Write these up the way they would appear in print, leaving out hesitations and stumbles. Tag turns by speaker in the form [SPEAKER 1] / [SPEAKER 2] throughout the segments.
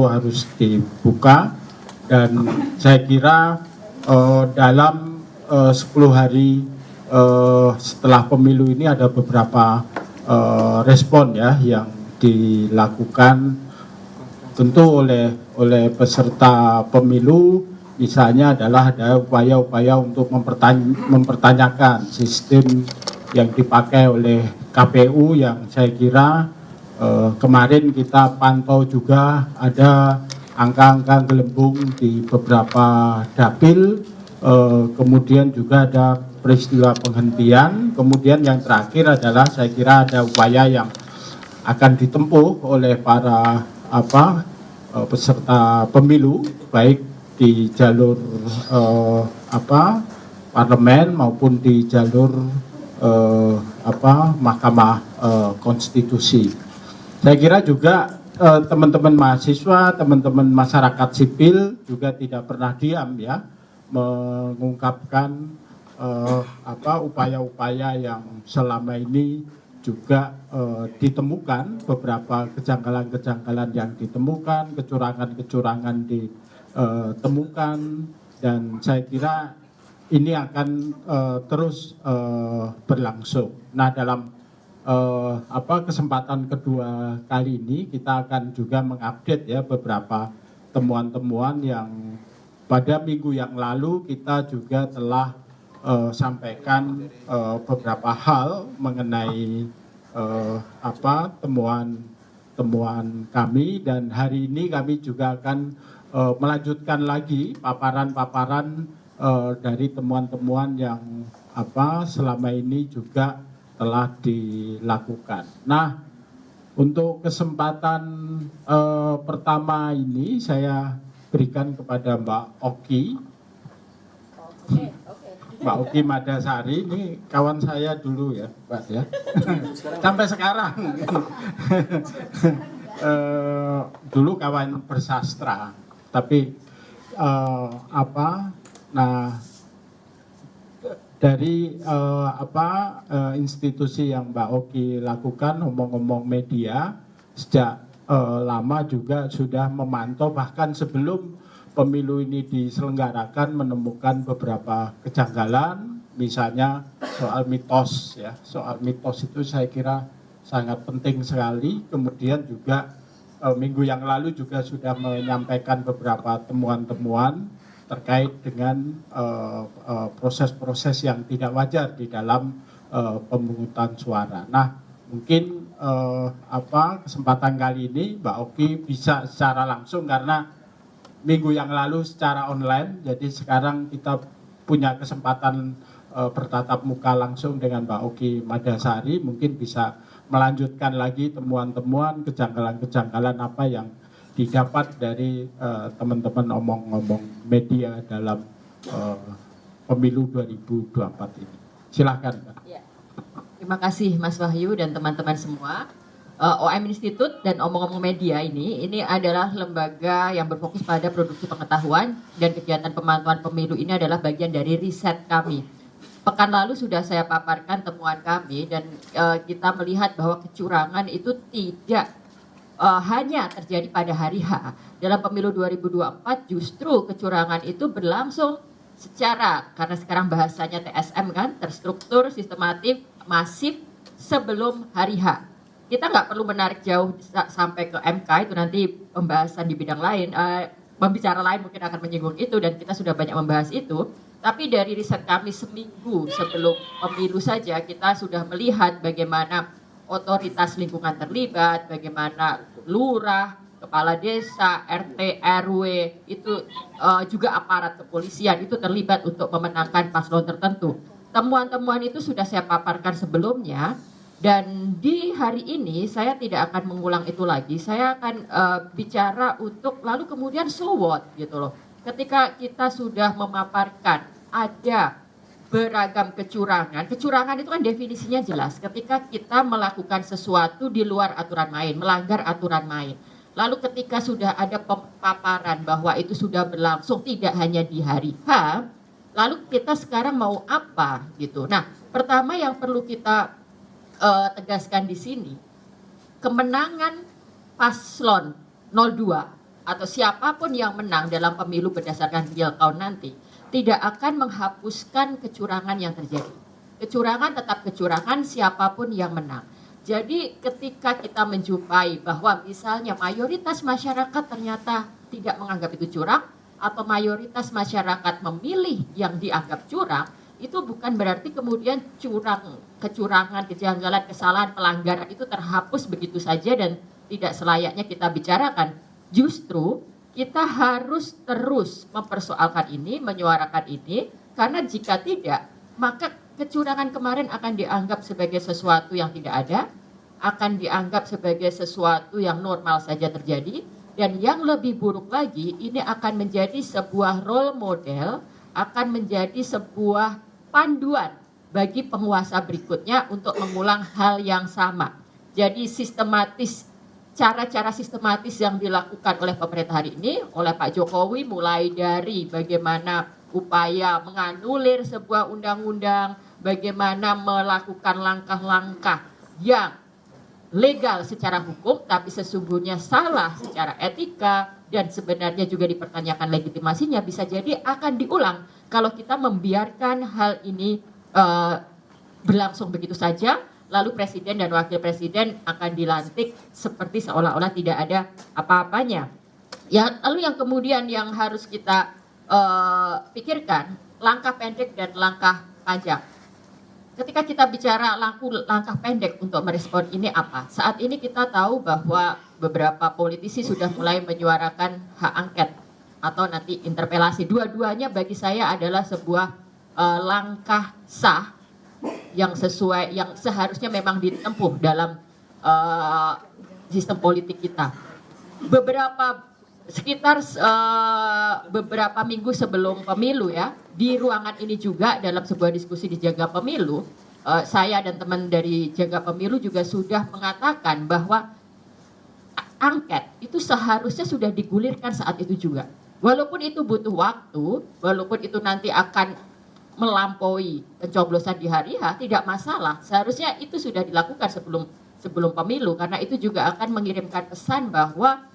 [SPEAKER 1] harus dibuka, dan saya kira dalam 10 hari setelah pemilu ini ada beberapa respon ya yang dilakukan tentu oleh peserta pemilu. Misalnya adalah ada upaya-upaya untuk mempertanyakan sistem yang dipakai oleh KPU, yang saya kira kemarin kita pantau juga ada angka-angka gelembung di beberapa dapil, kemudian juga ada peristiwa penghentian, kemudian yang terakhir adalah saya kira ada upaya yang akan ditempuh oleh para peserta pemilu, baik di jalur parlemen maupun di jalur Mahkamah Konstitusi. Saya kira juga teman-teman mahasiswa, teman-teman masyarakat sipil juga tidak pernah diam ya, mengungkapkan upaya-upaya yang selama ini juga ditemukan, beberapa kejanggalan-kejanggalan yang ditemukan, kecurangan-kecurangan ditemukan, dan saya kira ini akan terus berlangsung. Nah, dalam kesempatan kedua kali ini kita akan juga mengupdate ya beberapa temuan-temuan yang pada minggu yang lalu kita juga telah sampaikan beberapa hal mengenai temuan kami, dan hari ini kami juga akan melanjutkan lagi paparan-paparan dari temuan-temuan yang selama ini juga telah dilakukan. Nah, untuk kesempatan pertama ini saya berikan kepada Mbak Oki. Mbak Oki Madasari, ini kawan saya dulu ya, Mbak ya. Sampai sekarang. Dulu kawan bersastra, tapi dari institusi yang Mbak Oki lakukan, ngomong-ngomong media, sejak lama juga sudah memantau, bahkan sebelum pemilu ini diselenggarakan menemukan beberapa kejanggalan, misalnya soal mitos ya, soal mitos itu saya kira sangat penting sekali. Kemudian juga minggu yang lalu juga sudah menyampaikan beberapa temuan-temuan terkait dengan proses-proses yang tidak wajar di dalam pemungutan suara. Nah, mungkin kesempatan kali ini Mbak Oki bisa secara langsung, karena minggu yang lalu secara online, jadi sekarang kita punya kesempatan bertatap muka langsung dengan Mbak Oki Madasari, mungkin bisa melanjutkan lagi temuan-temuan, kejanggalan-kejanggalan apa yang didapat dari teman-teman omong-omong media dalam pemilu 2024 ini. Silahkan, Pak.
[SPEAKER 2] Ya. Terima kasih Mas Wahyu dan teman-teman semua. OM Institute dan omong-omong media ini adalah lembaga yang berfokus pada produksi pengetahuan, dan kegiatan pemantauan pemilu ini adalah bagian dari riset kami. Pekan lalu sudah saya paparkan temuan kami, dan kita melihat bahwa kecurangan itu tidak hanya terjadi pada hari H. Dalam pemilu 2024 justru kecurangan itu berlangsung secara, karena sekarang bahasanya TSM kan, terstruktur, sistematif, masif sebelum hari H. Kita nggak perlu menarik jauh sampai ke MK, itu nanti pembahasan di bidang lain, pembicara lain mungkin akan menyinggung itu, dan kita sudah banyak membahas itu. Tapi dari riset kami seminggu sebelum pemilu saja kita sudah melihat bagaimana otoritas lingkungan terlibat, bagaimana lurah, kepala desa, RT, RW, itu juga aparat kepolisian itu terlibat untuk memenangkan paslon tertentu. Temuan-temuan itu sudah saya paparkan sebelumnya, dan di hari ini saya tidak akan mengulang itu lagi. Saya akan bicara untuk lalu kemudian so what gitu loh. Ketika kita sudah memaparkan ada beragam kecurangan itu kan definisinya jelas. Ketika kita melakukan sesuatu di luar aturan main, melanggar aturan main. Lalu ketika sudah ada pemaparan bahwa itu sudah berlangsung tidak hanya di hari H, lalu kita sekarang mau apa gitu. Nah, pertama yang perlu kita tegaskan di sini, kemenangan paslon 02 atau siapapun yang menang dalam pemilu berdasarkan real count nanti tidak akan menghapuskan kecurangan yang terjadi. Kecurangan tetap kecurangan siapapun yang menang. Jadi ketika kita menjumpai bahwa misalnya mayoritas masyarakat ternyata tidak menganggap itu curang, atau mayoritas masyarakat memilih yang dianggap curang, itu bukan berarti kemudian kecurangan, kejanggalan, kesalahan, pelanggaran itu terhapus begitu saja dan tidak selayaknya kita bicarakan. Justru kita harus terus mempersoalkan ini, menyuarakan ini, karena jika tidak, maka kecurangan kemarin akan dianggap sebagai sesuatu yang tidak ada, akan dianggap sebagai sesuatu yang normal saja terjadi, dan yang lebih buruk lagi, ini akan menjadi sebuah role model, akan menjadi sebuah panduan bagi penguasa berikutnya untuk mengulang hal yang sama. Jadi sistematis, cara-cara sistematis yang dilakukan oleh pemerintah hari ini, oleh Pak Jokowi, mulai dari bagaimana upaya menganulir sebuah undang-undang, bagaimana melakukan langkah-langkah yang legal secara hukum, tapi sesungguhnya salah secara etika, dan sebenarnya juga dipertanyakan legitimasinya, bisa jadi akan diulang kalau kita membiarkan hal ini berlangsung begitu saja, lalu presiden dan wakil presiden akan dilantik seperti seolah-olah tidak ada apa-apanya. Ya, lalu yang kemudian yang harus kita pikirkan, langkah pendek dan langkah panjang. Ketika kita bicara langkah pendek untuk merespon ini apa? Saat ini kita tahu bahwa beberapa politisi sudah mulai menyuarakan hak angket atau nanti interpelasi. Dua-duanya bagi saya adalah sebuah langkah sah yang sesuai, yang seharusnya memang ditempuh dalam sistem politik kita. Beberapa minggu sebelum pemilu ya, di ruangan ini juga dalam sebuah diskusi di Jaga Pemilu, saya dan teman dari Jaga Pemilu juga sudah mengatakan bahwa angket itu seharusnya sudah digulirkan saat itu juga. Walaupun itu butuh waktu, walaupun itu nanti akan melampaui pencoblosan di hari H, tidak masalah. Seharusnya itu sudah dilakukan sebelum pemilu, karena itu juga akan mengirimkan pesan bahwa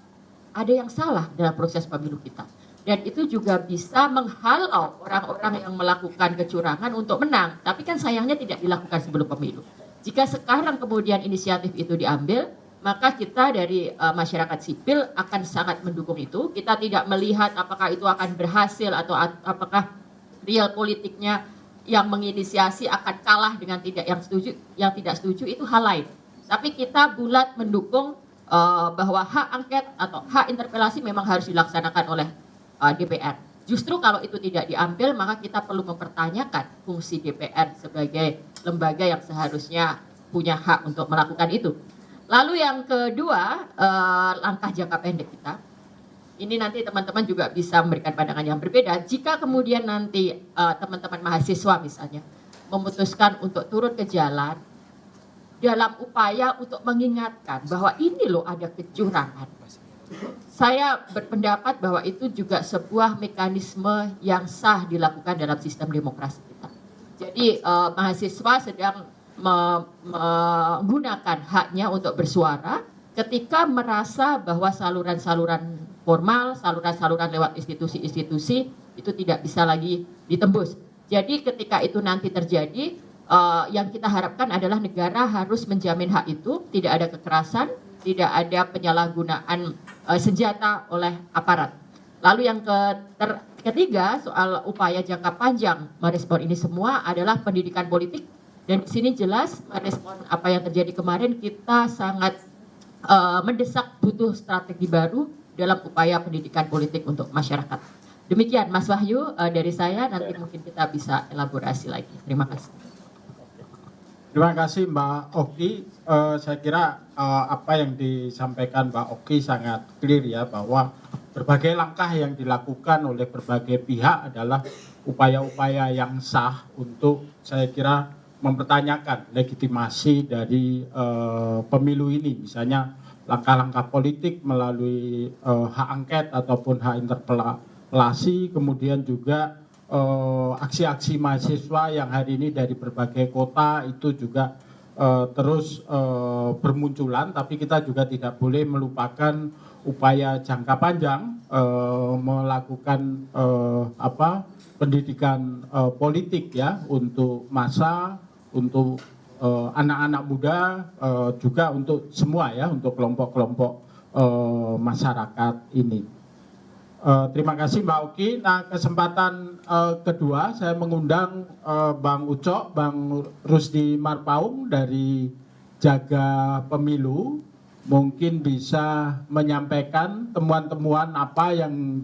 [SPEAKER 2] ada yang salah dalam proses pemilu kita. Dan itu juga bisa menghalau orang-orang yang melakukan kecurangan untuk menang. Tapi kan sayangnya tidak dilakukan sebelum pemilu. Jika sekarang kemudian inisiatif itu diambil, maka kita dari masyarakat sipil akan sangat mendukung itu. Kita tidak melihat apakah itu akan berhasil atau apakah real politiknya yang menginisiasi akan kalah dengan yang tidak setuju itu hal lain. Tapi kita bulat mendukung bahwa hak angket atau hak interpelasi memang harus dilaksanakan oleh DPR. Justru kalau itu tidak diambil, maka kita perlu mempertanyakan fungsi DPR sebagai lembaga yang seharusnya punya hak untuk melakukan itu. Lalu yang kedua, langkah jangka pendek kita. Ini nanti teman-teman juga bisa memberikan pandangan yang berbeda. Jika kemudian nanti teman-teman mahasiswa misalnya memutuskan untuk turun ke jalan dalam upaya untuk mengingatkan bahwa ini loh ada kecurangan. Saya berpendapat bahwa itu juga sebuah mekanisme yang sah dilakukan dalam sistem demokrasi kita. Jadi mahasiswa sedang menggunakan haknya untuk bersuara ketika merasa bahwa saluran-saluran formal, saluran-saluran lewat institusi-institusi itu tidak bisa lagi ditembus. Jadi ketika itu nanti terjadi, yang kita harapkan adalah negara harus menjamin hak itu, tidak ada kekerasan, tidak ada penyalahgunaan senjata oleh aparat. Lalu yang ketiga, soal upaya jangka panjang merespon ini semua adalah pendidikan politik. Dan di sini jelas merespon apa yang terjadi kemarin, kita sangat mendesak butuh strategi baru dalam upaya pendidikan politik untuk masyarakat. Demikian Mas Wahyu dari saya, nanti mungkin kita bisa elaborasi lagi. Terima kasih.
[SPEAKER 1] Terima kasih Mbak Oki. Saya kira apa yang disampaikan Mbak Oki sangat clear ya, bahwa berbagai langkah yang dilakukan oleh berbagai pihak adalah upaya-upaya yang sah untuk, saya kira, mempertanyakan legitimasi dari pemilu ini. Misalnya langkah-langkah politik melalui hak angket ataupun hak interpelasi, kemudian juga aksi-aksi mahasiswa yang hari ini dari berbagai kota itu juga terus bermunculan, tapi kita juga tidak boleh melupakan upaya jangka panjang melakukan pendidikan politik ya untuk massa, untuk anak-anak muda, juga untuk semua ya, untuk kelompok-kelompok masyarakat ini. Terima kasih Mbak Oki. Nah, kesempatan kedua saya mengundang Bang Ucok, Bang Rusdi Marpaung dari Jaga Pemilu, mungkin bisa menyampaikan temuan-temuan apa yang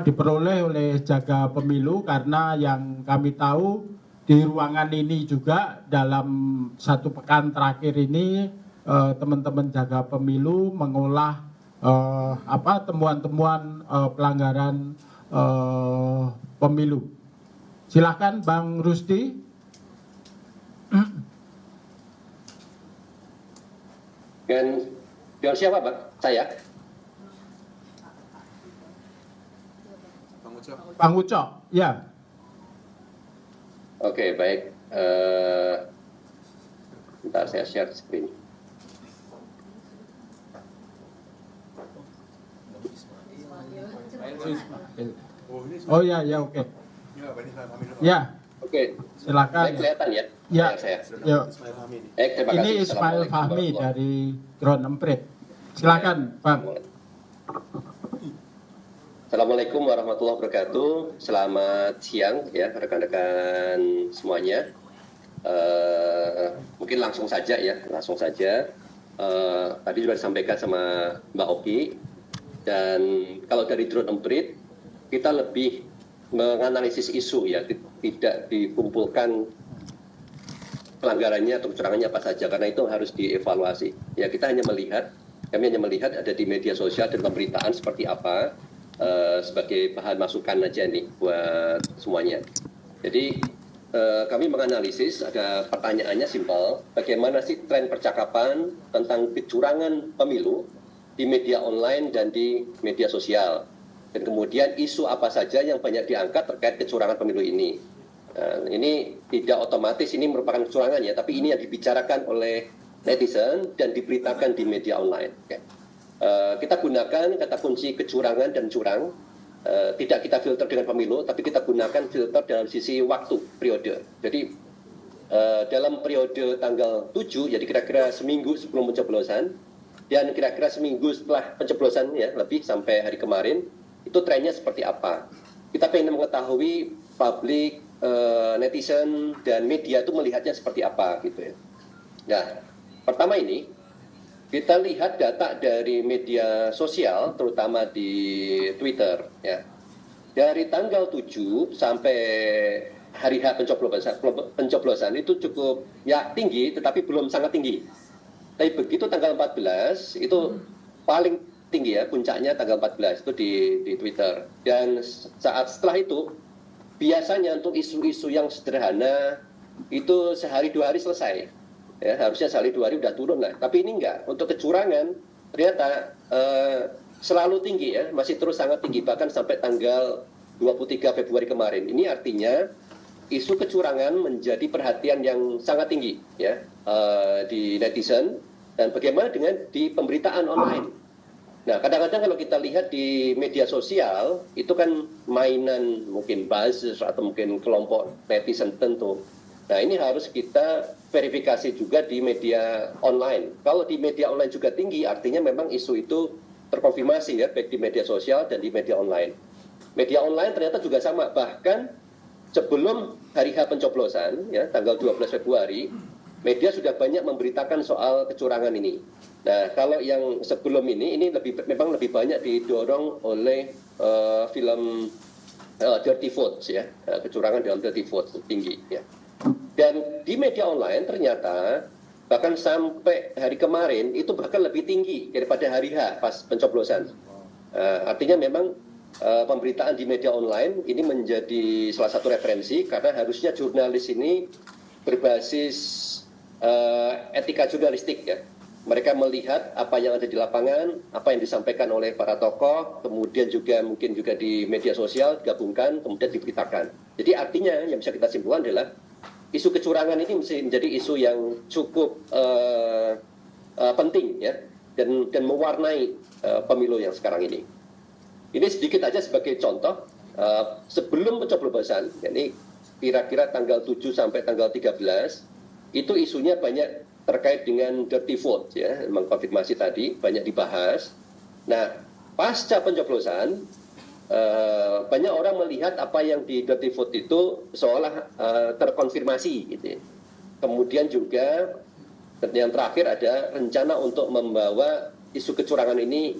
[SPEAKER 1] diperoleh oleh Jaga Pemilu, karena yang kami tahu di ruangan ini juga dalam 1 pekan terakhir ini teman-teman Jaga Pemilu mengolah temuan-temuan pelanggaran pemilu. Silakan Bang Rusdi.
[SPEAKER 3] Dengan siapa, Pak? Saya?
[SPEAKER 1] Bang Ucok, ya.
[SPEAKER 3] Oke, baik. Bentar, saya share screen.
[SPEAKER 1] Oh ya, ya oke. Ya,
[SPEAKER 3] Oke.
[SPEAKER 1] silakan.
[SPEAKER 3] Baik, kelihatan ya?
[SPEAKER 1] Ya,
[SPEAKER 3] Saya.
[SPEAKER 1] yuk.
[SPEAKER 3] Terima
[SPEAKER 1] Ini
[SPEAKER 3] kasih.
[SPEAKER 1] Ismail
[SPEAKER 3] Assalamualaikum
[SPEAKER 1] Fahmi
[SPEAKER 3] warahmatullahi
[SPEAKER 1] dari Drone Emprit. Silakan, Bang.
[SPEAKER 3] Assalamualaikum warahmatullahi wabarakatuh. Selamat siang ya rekan-rekan semuanya. Mungkin langsung saja ya, tadi sudah disampaikan sama Mbak Oki, dan kalau dari Drone Emprit kita lebih menganalisis isu ya, tidak dikumpulkan pelanggarannya atau kecurangannya apa saja, karena itu harus dievaluasi. Ya, kami hanya melihat ada di media sosial dan pemberitaan seperti apa, sebagai bahan masukan aja nih buat semuanya. Jadi kami menganalisis, ada pertanyaannya simpel, bagaimana sih tren percakapan tentang kecurangan pemilu di media online dan di media sosial, dan kemudian isu apa saja yang banyak diangkat terkait kecurangan pemilu ini. Ini tidak otomatis ini merupakan kecurangan ya, tapi ini yang dibicarakan oleh netizen dan diberitakan di media online. Kita gunakan kata kunci kecurangan dan curang, tidak kita filter dengan pemilu, tapi kita gunakan filter dalam sisi waktu, periode. Jadi dalam periode tanggal 7, jadi kira-kira seminggu sebelum pencoblosan, dan kira-kira seminggu setelah pencoblosan ya, lebih sampai hari kemarin, itu trennya seperti apa. Kita ingin mengetahui publik, netizen, dan media itu melihatnya seperti apa gitu ya. Nah, pertama ini, kita lihat data dari media sosial, terutama di Twitter ya. Dari tanggal 7 sampai hari H pencoblosan itu cukup ya tinggi, tetapi belum sangat tinggi. Tapi begitu tanggal 14 itu paling tinggi ya, puncaknya tanggal 14 itu di Twitter. Dan saat setelah itu biasanya untuk isu-isu yang sederhana itu sehari 2 hari selesai. Ya, harusnya sehari 2 hari udah turun lah. Tapi ini enggak. Untuk kecurangan ternyata selalu tinggi ya, masih terus sangat tinggi, bahkan sampai tanggal 23 Februari kemarin. Ini artinya isu kecurangan menjadi perhatian yang sangat tinggi ya, di netizen, dan bagaimana dengan di pemberitaan online. Nah, kadang-kadang kalau kita lihat di media sosial itu kan mainan mungkin buzzer atau mungkin kelompok netizen tentu. Nah, ini harus kita verifikasi juga di media online. Kalau di media online juga tinggi, artinya memang isu itu terkonfirmasi ya, baik di media sosial dan di media online. Media online ternyata juga sama, bahkan sebelum hari H pencoblosan ya, tanggal 12 Februari, media sudah banyak memberitakan soal kecurangan ini. Nah, kalau yang sebelum ini memang lebih banyak didorong oleh film Dirty Votes ya, kecurangan dalam Dirty Votes tinggi ya. Dan di media online ternyata bahkan sampai hari kemarin itu bahkan lebih tinggi daripada hari H pas pencoblosan. Artinya memang pemberitaan di media online ini menjadi salah satu referensi, karena harusnya jurnalis ini berbasis etika jurnalistik ya. Mereka melihat apa yang ada di lapangan, apa yang disampaikan oleh para tokoh, kemudian juga mungkin juga di media sosial digabungkan, kemudian diberitakan. Jadi artinya yang bisa kita simpulkan adalah isu kecurangan ini menjadi isu yang cukup penting ya, dan mewarnai pemilu yang sekarang ini. Ini sedikit aja sebagai contoh, sebelum pencoblosan, jadi kira-kira tanggal 7 sampai tanggal 13, itu isunya banyak terkait dengan dirty vote, ya, mengkonfirmasi tadi, banyak dibahas. Nah, pasca pencoblosan, banyak orang melihat apa yang di dirty vote itu seolah terkonfirmasi, gitu ya. Kemudian juga yang terakhir ada rencana untuk membawa isu kecurangan ini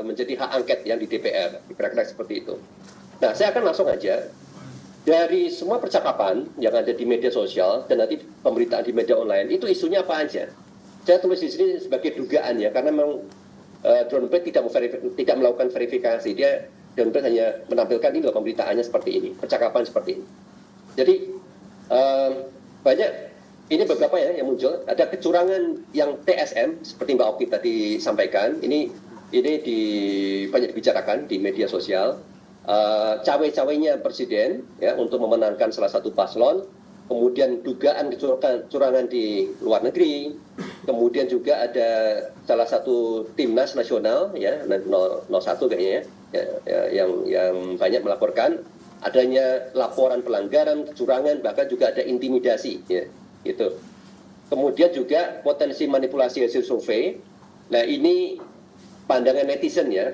[SPEAKER 3] menjadi hak angket yang di DPR, kira-kira seperti itu. Nah, saya akan langsung aja dari semua percakapan yang ada di media sosial dan nanti pemberitaan di media online, itu isunya apa aja. Saya tulis di sini sebagai dugaan, ya, karena memang Drone tidak melakukan verifikasi. Dia Drone hanya menampilkan ini loh pemberitaannya seperti ini, percakapan seperti ini. Jadi banyak, ini beberapa ya yang muncul. Ada kecurangan yang TSM seperti Mbak Oki tadi sampaikan. Ini banyak dibicarakan di media sosial. Cawe-cawenya presiden, ya, untuk memenangkan salah satu paslon, kemudian dugaan kecurangan di luar negeri, kemudian juga ada salah satu timnas nasional, ya, 01 kayaknya, ya, yang banyak melaporkan adanya laporan pelanggaran, kecurangan, bahkan juga ada intimidasi, ya, gitu. Kemudian juga potensi manipulasi hasil survei. Nah, ini pandangan netizen, ya.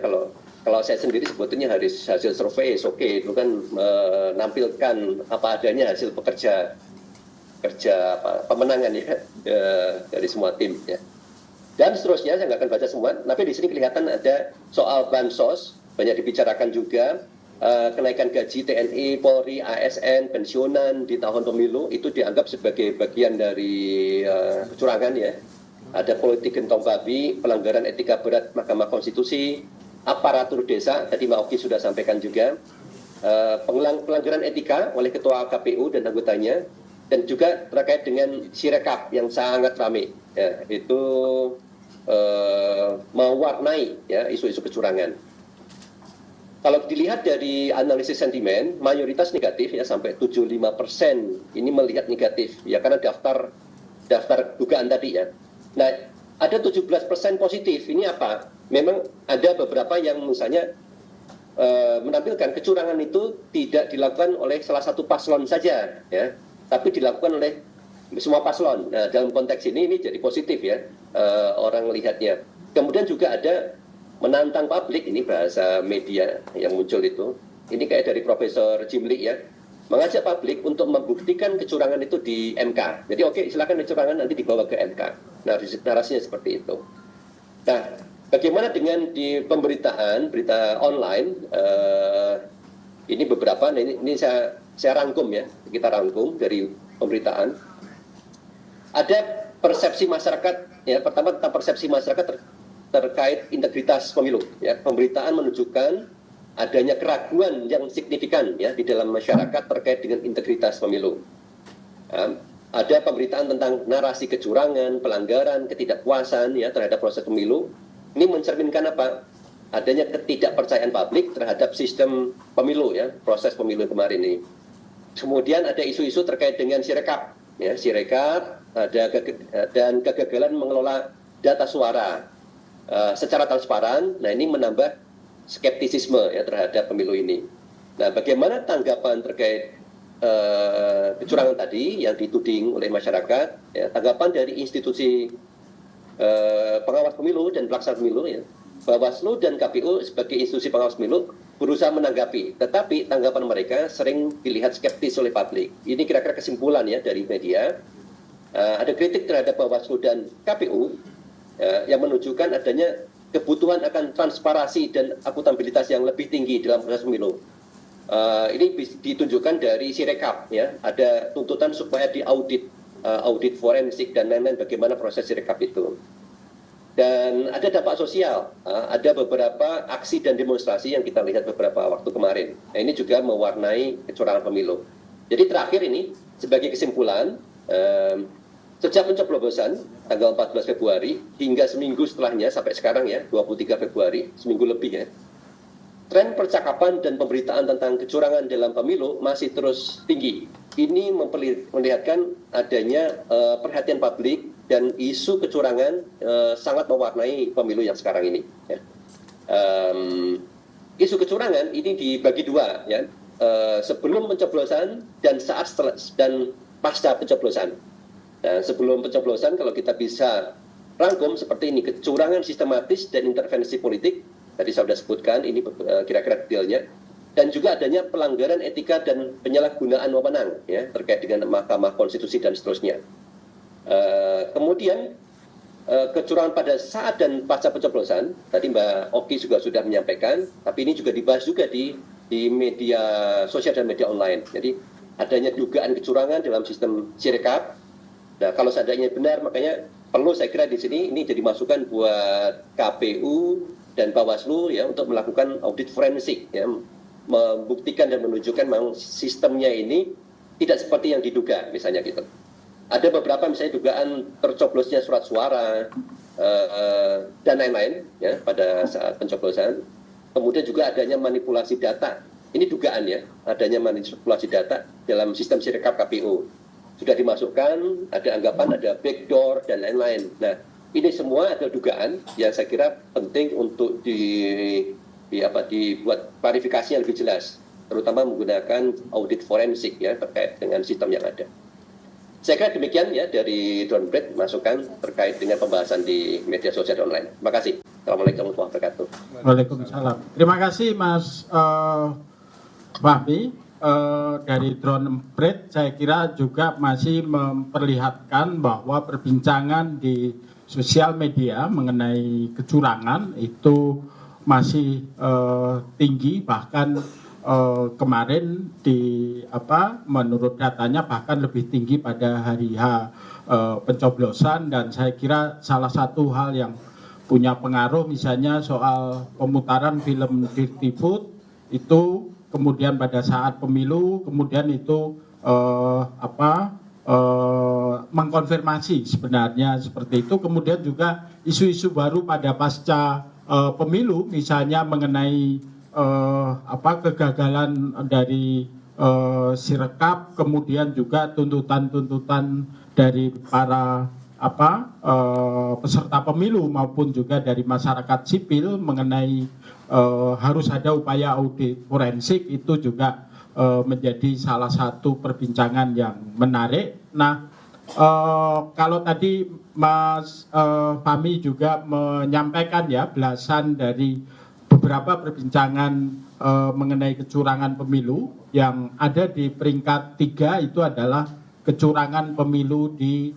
[SPEAKER 3] Kalau saya sendiri sebetulnya harus hasil survei oke, itu kan menampilkan apa adanya hasil pemenangan, ya, dari semua tim, ya. Dan seterusnya, saya nggak akan baca semua, tapi di sini kelihatan ada soal bansos, banyak dibicarakan juga, kenaikan gaji TNI, Polri, ASN, pensiunan di tahun pemilu, itu dianggap sebagai bagian dari kecurangan, ya. Ada politik gentong babi, pelanggaran etika berat Mahkamah Konstitusi, aparatur desa, tadi Mbak Oki sudah sampaikan juga, pelanggaran etika oleh Ketua KPU dan anggotanya, dan juga terkait dengan Sirekap yang sangat ramai, ya, itu mewarnai, ya, isu-isu kecurangan. Kalau dilihat dari analisis sentimen, mayoritas negatif, ya, sampai 75% ini melihat negatif, ya, karena daftar dugaan tadi, ya. Nah, ada 17% positif. Ini apa? Memang ada beberapa yang misalnya menampilkan kecurangan itu tidak dilakukan oleh salah satu paslon saja, ya, tapi dilakukan oleh semua paslon. Nah, dalam konteks ini jadi positif, ya, orang melihatnya. Kemudian juga ada menantang publik, ini bahasa media yang muncul itu. Ini kayak dari Profesor Jimli, ya, mengajak publik untuk membuktikan kecurangan itu di MK. Jadi oke, silakan kecurangan nanti dibawa ke MK. Nah, narasinya seperti itu. Nah, bagaimana dengan di pemberitaan, berita online, ini beberapa, nah ini saya rangkum, ya, kita rangkum dari pemberitaan. Ada persepsi masyarakat, ya, pertama tentang persepsi masyarakat terkait integritas pemilu, ya. Pemberitaan menunjukkan adanya keraguan yang signifikan, ya, di dalam masyarakat terkait dengan integritas pemilu. Ada pemberitaan tentang narasi kecurangan, pelanggaran, ketidakpuasan, ya, terhadap proses pemilu. Ini mencerminkan apa? Adanya ketidakpercayaan publik terhadap sistem pemilu, ya, proses pemilu kemarin ini. Kemudian ada isu-isu terkait dengan Sirekap, ya, Sirekap, dan kegagalan mengelola data suara secara transparan. Nah, ini menambah skeptisisme, ya, terhadap pemilu ini. Nah, bagaimana tanggapan terkait kecurangan tadi yang dituding oleh masyarakat, ya, tanggapan dari institusi pengawas pemilu dan pelaksana pemilu, ya, Bawaslu dan KPU sebagai institusi pengawas pemilu berusaha menanggapi, tetapi tanggapan mereka sering dilihat skeptis oleh publik. Ini kira-kira kesimpulan, ya, dari media. Ada kritik terhadap Bawaslu dan KPU, yang menunjukkan adanya kebutuhan akan transparansi dan akuntabilitas yang lebih tinggi dalam proses pemilu. Ini ditunjukkan dari Sirekap, ya, ada tuntutan supaya diaudit, audit forensik dan lain-lain bagaimana proses Sirekap itu. Dan ada dampak sosial, ada beberapa aksi dan demonstrasi yang kita lihat beberapa waktu kemarin. Nah, ini juga mewarnai kecurangan pemilu. Jadi terakhir ini sebagai kesimpulan, sejak pencoblosan tanggal 14 Februari hingga seminggu setelahnya sampai sekarang, ya, 23 Februari, seminggu lebih, ya, tren percakapan dan pemberitaan tentang kecurangan dalam pemilu masih terus tinggi. Ini memperlihatkan adanya perhatian publik dan isu kecurangan sangat mewarnai pemilu yang sekarang ini. Ya. Isu kecurangan ini dibagi dua, ya. Sebelum pencoblosan dan saat setelah dan pasca pencoblosan. Nah, sebelum pencoblosan kalau kita bisa rangkum seperti ini, kecurangan sistematis dan intervensi politik, tadi saya sudah sebutkan, ini kira-kira detailnya, dan juga adanya pelanggaran etika dan penyalahgunaan wewenang, ya, terkait dengan Mahkamah Konstitusi dan seterusnya. Kemudian kecurangan pada saat dan pasca pencoblosan, tadi Mbak Oki juga sudah menyampaikan, tapi ini juga dibahas juga di media sosial dan media online. Jadi adanya dugaan kecurangan dalam sistem Sirekap. Nah, kalau seandainya benar, makanya perlu saya kira di sini ini jadi masukan buat KPU dan Bawaslu, ya, untuk melakukan audit forensik, ya, membuktikan dan menunjukkan memang sistemnya ini tidak seperti yang diduga, misalnya gitu. Ada beberapa misalnya dugaan tercoblosnya surat suara dan lain-lain, ya, pada saat pencoblosan. Kemudian juga adanya manipulasi data. Ini dugaan, ya, adanya manipulasi data dalam sistem Sirekap KPU. Sudah dimasukkan, ada anggapan ada backdoor dan lain-lain. Nah, ini semua ada dugaan yang saya kira penting untuk dibuat klarifikasi yang lebih jelas, terutama menggunakan audit forensik, ya, terkait dengan sistem yang ada. Saya kira demikian, ya, dari Drone Bread masukan terkait dengan pembahasan di media sosial dan online. Terima kasih. Assalamualaikum warahmatullahi wabarakatuh.
[SPEAKER 1] Waalaikumsalam. Terima kasih Mas Fahmi. Dari Drone Bread saya kira juga masih memperlihatkan bahwa perbincangan di sosial media mengenai kecurangan itu masih tinggi, bahkan kemarin menurut datanya bahkan lebih tinggi pada hari H pencoblosan. Dan saya kira salah satu hal yang punya pengaruh misalnya soal pemutaran film Dirty Food itu kemudian pada saat pemilu, kemudian itu mengkonfirmasi sebenarnya seperti itu. Kemudian juga isu-isu baru pada pasca pemilu, misalnya mengenai kegagalan dari Sirekap, kemudian juga tuntutan-tuntutan dari para peserta pemilu maupun juga dari masyarakat sipil mengenai harus ada upaya audit forensik, itu juga menjadi salah satu perbincangan yang menarik. Nah, kalau tadi Mas Fahmi juga menyampaikan, ya, belasan dari beberapa perbincangan mengenai kecurangan pemilu yang ada di peringkat 3 itu adalah kecurangan pemilu di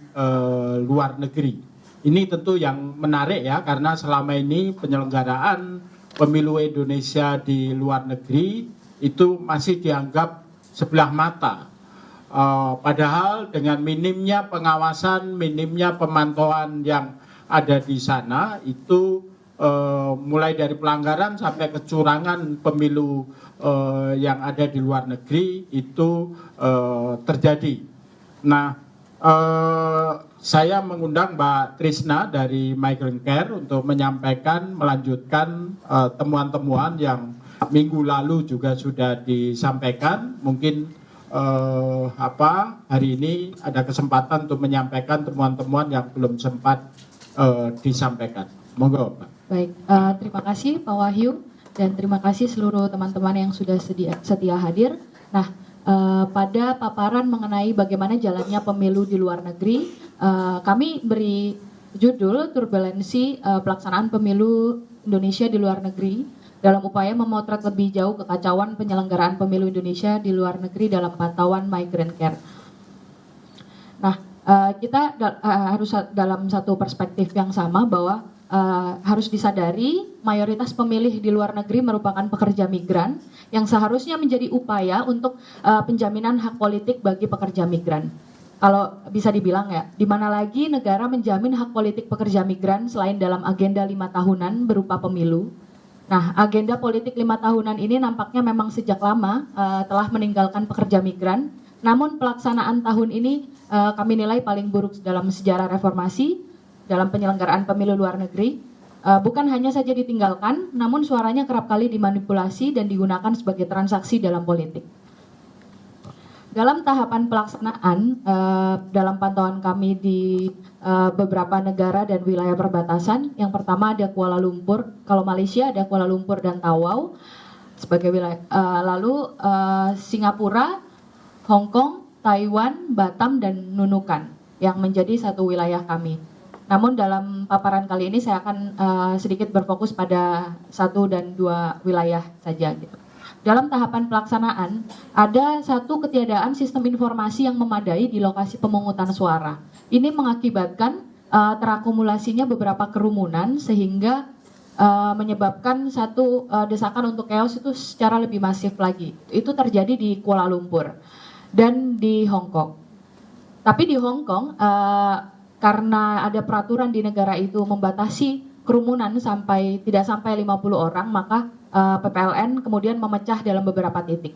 [SPEAKER 1] luar negeri. Ini tentu yang menarik, ya, karena selama ini penyelenggaraan pemilu Indonesia di luar negeri itu masih dianggap sebelah mata. Padahal dengan minimnya pengawasan, minimnya pemantauan yang ada di sana, itu mulai dari pelanggaran sampai kecurangan pemilu yang ada di luar negeri itu terjadi. Nah, saya mengundang Mbak Trisna dari Migrant Care untuk menyampaikan, melanjutkan temuan-temuan yang minggu lalu juga sudah disampaikan. Mungkin hari ini ada kesempatan untuk menyampaikan temuan-temuan yang belum sempat disampaikan. Monggo, Pak.
[SPEAKER 4] Baik, terima kasih Pak Wahyu dan terima kasih seluruh teman-teman yang sudah setia hadir. Nah, pada paparan mengenai bagaimana jalannya pemilu di luar negeri, kami beri judul Turbulensi Pelaksanaan Pemilu Indonesia di Luar Negeri dalam upaya memotret lebih jauh kekacauan penyelenggaraan pemilu Indonesia di luar negeri dalam pantauan Migrant Care. Nah, kita harus dalam satu perspektif yang sama bahwa harus disadari mayoritas pemilih di luar negeri merupakan pekerja migran yang seharusnya menjadi upaya untuk penjaminan hak politik bagi pekerja migran. Kalau bisa dibilang, ya, di mana lagi negara menjamin hak politik pekerja migran selain dalam agenda 5 tahunan berupa pemilu. Nah, agenda politik 5 tahunan ini nampaknya memang sejak lama telah meninggalkan pekerja migran. Namun pelaksanaan tahun ini kami nilai paling buruk dalam sejarah reformasi dalam penyelenggaraan pemilu luar negeri. Bukan hanya saja ditinggalkan, namun suaranya kerap kali dimanipulasi dan digunakan sebagai transaksi dalam politik. dalam tahapan pelaksanaan, dalam pantauan kami di beberapa negara dan wilayah perbatasan, yang pertama ada Kuala Lumpur, kalau Malaysia ada Kuala Lumpur dan Tawau sebagai wilayah, lalu Singapura, Hong Kong, Taiwan, Batam, dan Nunukan yang menjadi satu wilayah kami. Namun dalam paparan kali ini saya akan sedikit berfokus pada 1 dan 2 wilayah saja gitu. Dalam tahapan pelaksanaan, ada satu ketiadaan sistem informasi yang memadai di lokasi pemungutan suara. Ini mengakibatkan terakumulasinya beberapa kerumunan sehingga menyebabkan satu desakan untuk chaos itu secara lebih masif lagi. Itu terjadi di Kuala Lumpur dan di Hong Kong. Tapi di Hong Kong, karena ada peraturan di negara itu membatasi kerumunan tidak sampai 50 orang, maka PPLN kemudian memecah dalam beberapa titik.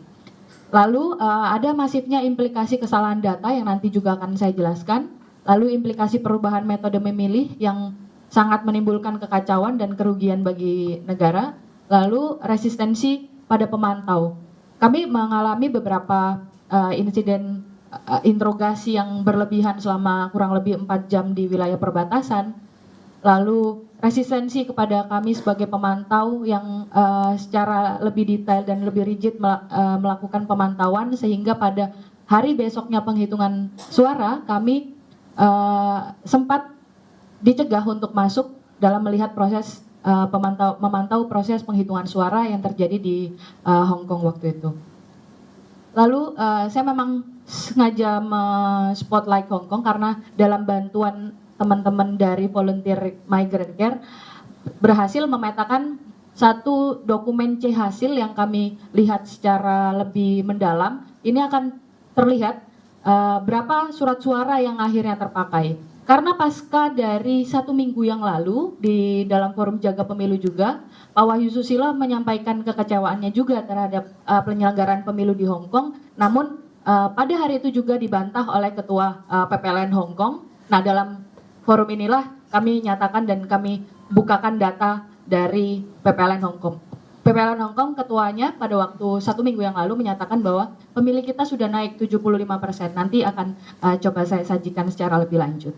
[SPEAKER 4] Lalu ada masifnya implikasi kesalahan data yang nanti juga akan saya jelaskan. Lalu implikasi perubahan metode memilih yang sangat menimbulkan kekacauan dan kerugian bagi negara. Lalu resistensi pada pemantau. Kami mengalami beberapa insiden interogasi yang berlebihan selama kurang lebih 4 jam di wilayah perbatasan. Lalu resistensi kepada kami sebagai pemantau yang secara lebih detail dan lebih rigid melakukan pemantauan, sehingga pada hari besoknya penghitungan suara kami sempat dicegah untuk masuk dalam melihat proses memantau proses penghitungan suara yang terjadi di Hong Kong waktu itu. Lalu saya memang sengaja spotlight Hong Kong karena dalam bantuan teman-teman dari volunteer migrant care berhasil memetakan satu dokumen C hasil yang kami lihat secara lebih mendalam. Ini akan terlihat berapa surat suara yang akhirnya terpakai. Karena pasca dari 1 minggu yang lalu di dalam forum jaga pemilu juga, Pak Wahyu Susilo menyampaikan kekecewaannya juga terhadap penyelenggaraan pemilu di Hong Kong. Namun pada hari itu juga dibantah oleh Ketua PPLN Hong Kong. Nah, dalam forum inilah kami nyatakan dan kami bukakan data dari PPLN Hong Kong. PPLN Hong Kong ketuanya pada waktu 1 minggu yang lalu menyatakan bahwa pemilih kita sudah naik 75%. Nanti akan coba saya sajikan secara lebih lanjut.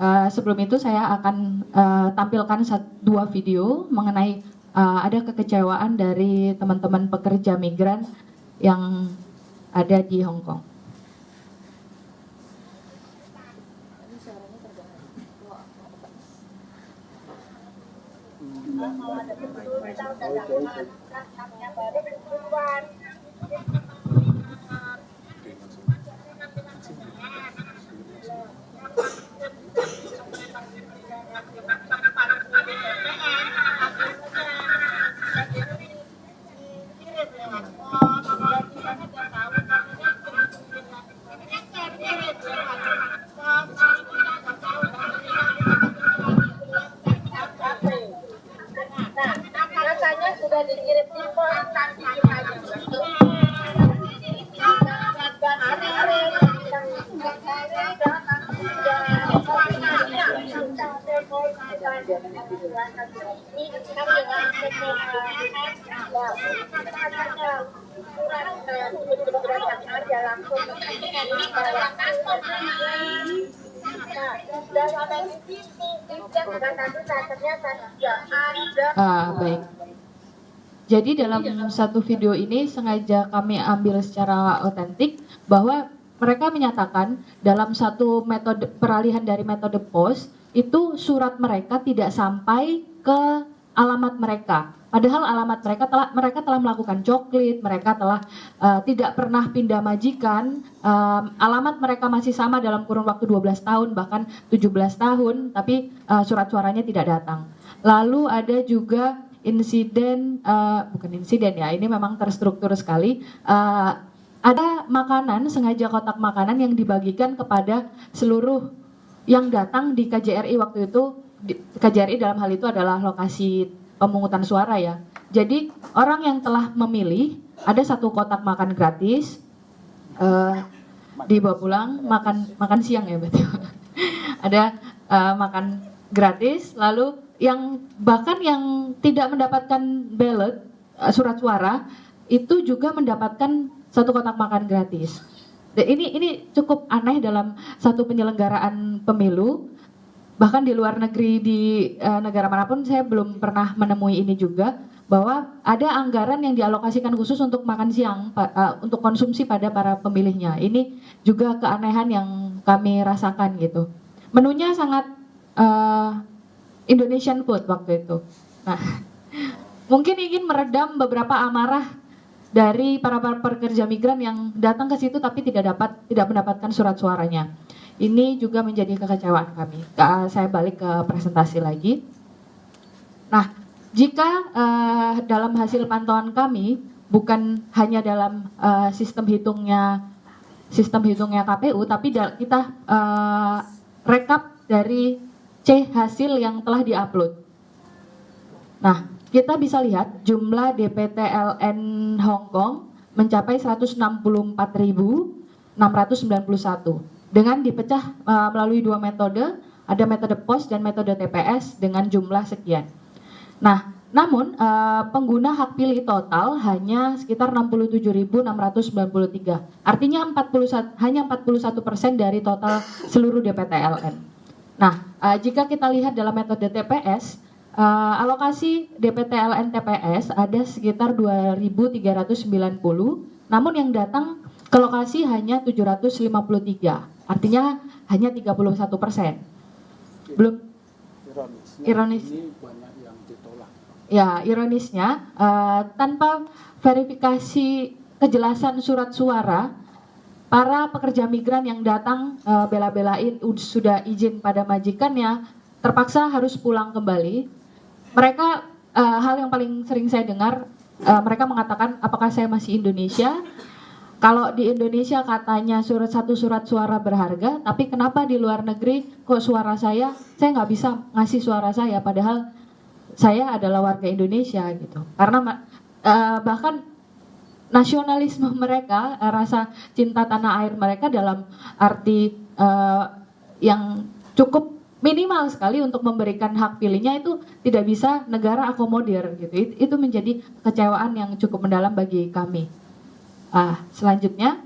[SPEAKER 4] Nah, sebelum itu saya akan tampilkan 2 video mengenai ada kekecewaan dari teman-teman pekerja migran yang ada di Hong Kong. Baik. Jadi dalam satu video ini sengaja kami ambil secara otentik bahwa mereka menyatakan dalam satu metode peralihan dari metode pos itu surat mereka tidak sampai ke alamat mereka. Padahal alamat mereka telah melakukan coklit, mereka telah tidak pernah pindah majikan, alamat mereka masih sama dalam kurun waktu 12 tahun bahkan 17 tahun, tapi surat suaranya tidak datang. Lalu ada juga insiden, bukan insiden ya, ini memang terstruktur sekali. Ada makanan, sengaja kotak makanan yang dibagikan kepada seluruh yang datang di KJRI waktu itu. KJRI dalam hal itu adalah lokasi pemungutan suara ya. Jadi orang yang telah memilih ada satu kotak makan gratis, dibawa pulang, makan siang ya betul. Ada makan gratis, lalu yang bahkan yang tidak mendapatkan ballot surat suara itu juga mendapatkan satu kotak makan gratis. Dan ini cukup aneh dalam satu penyelenggaraan pemilu. Bahkan di luar negeri, di negara manapun saya belum pernah menemui ini juga, bahwa ada anggaran yang dialokasikan khusus untuk makan siang, untuk konsumsi pada para pemilihnya. Ini juga keanehan yang kami rasakan gitu. Menunya sangat Indonesian food waktu itu. Nah, mungkin ingin meredam beberapa amarah dari para pekerja migran yang datang ke situ tapi tidak mendapatkan surat suaranya. Ini juga menjadi kekecewaan kami. Saya balik ke presentasi lagi. Nah, jika dalam hasil pantauan kami, bukan hanya dalam sistem hitungnya KPU, tapi kita rekap dari C hasil yang telah diupload. Nah, kita bisa lihat jumlah DPTLN Hong Kong mencapai 164.691 dengan dipecah melalui dua metode, ada metode POS dan metode TPS dengan jumlah sekian. Nah, namun pengguna hak pilih total hanya sekitar 67.693. Artinya hanya 41% dari total seluruh DPTLN. Nah, jika kita lihat dalam metode TPS, alokasi DPTLN TPS ada sekitar 2.390, namun yang datang ke lokasi hanya 753, artinya hanya 31%. Belum. Ironis.
[SPEAKER 1] Ini banyak yang ditolak.
[SPEAKER 4] Ya, ironisnya tanpa verifikasi kejelasan surat suara, para pekerja migran yang datang bela-belain sudah izin pada majikannya terpaksa harus pulang kembali. Mereka hal yang paling sering saya dengar, mereka mengatakan, apakah saya masih Indonesia? Kalau di Indonesia katanya satu surat suara berharga, tapi kenapa di luar negeri kok suara saya nggak bisa ngasih suara saya, padahal saya adalah warga Indonesia gitu. Karena bahkan nasionalisme mereka, rasa cinta tanah air mereka dalam arti yang cukup minimal sekali untuk memberikan hak pilihnya itu tidak bisa negara akomodir gitu. Itu menjadi kekecewaan yang cukup mendalam bagi kami. Selanjutnya,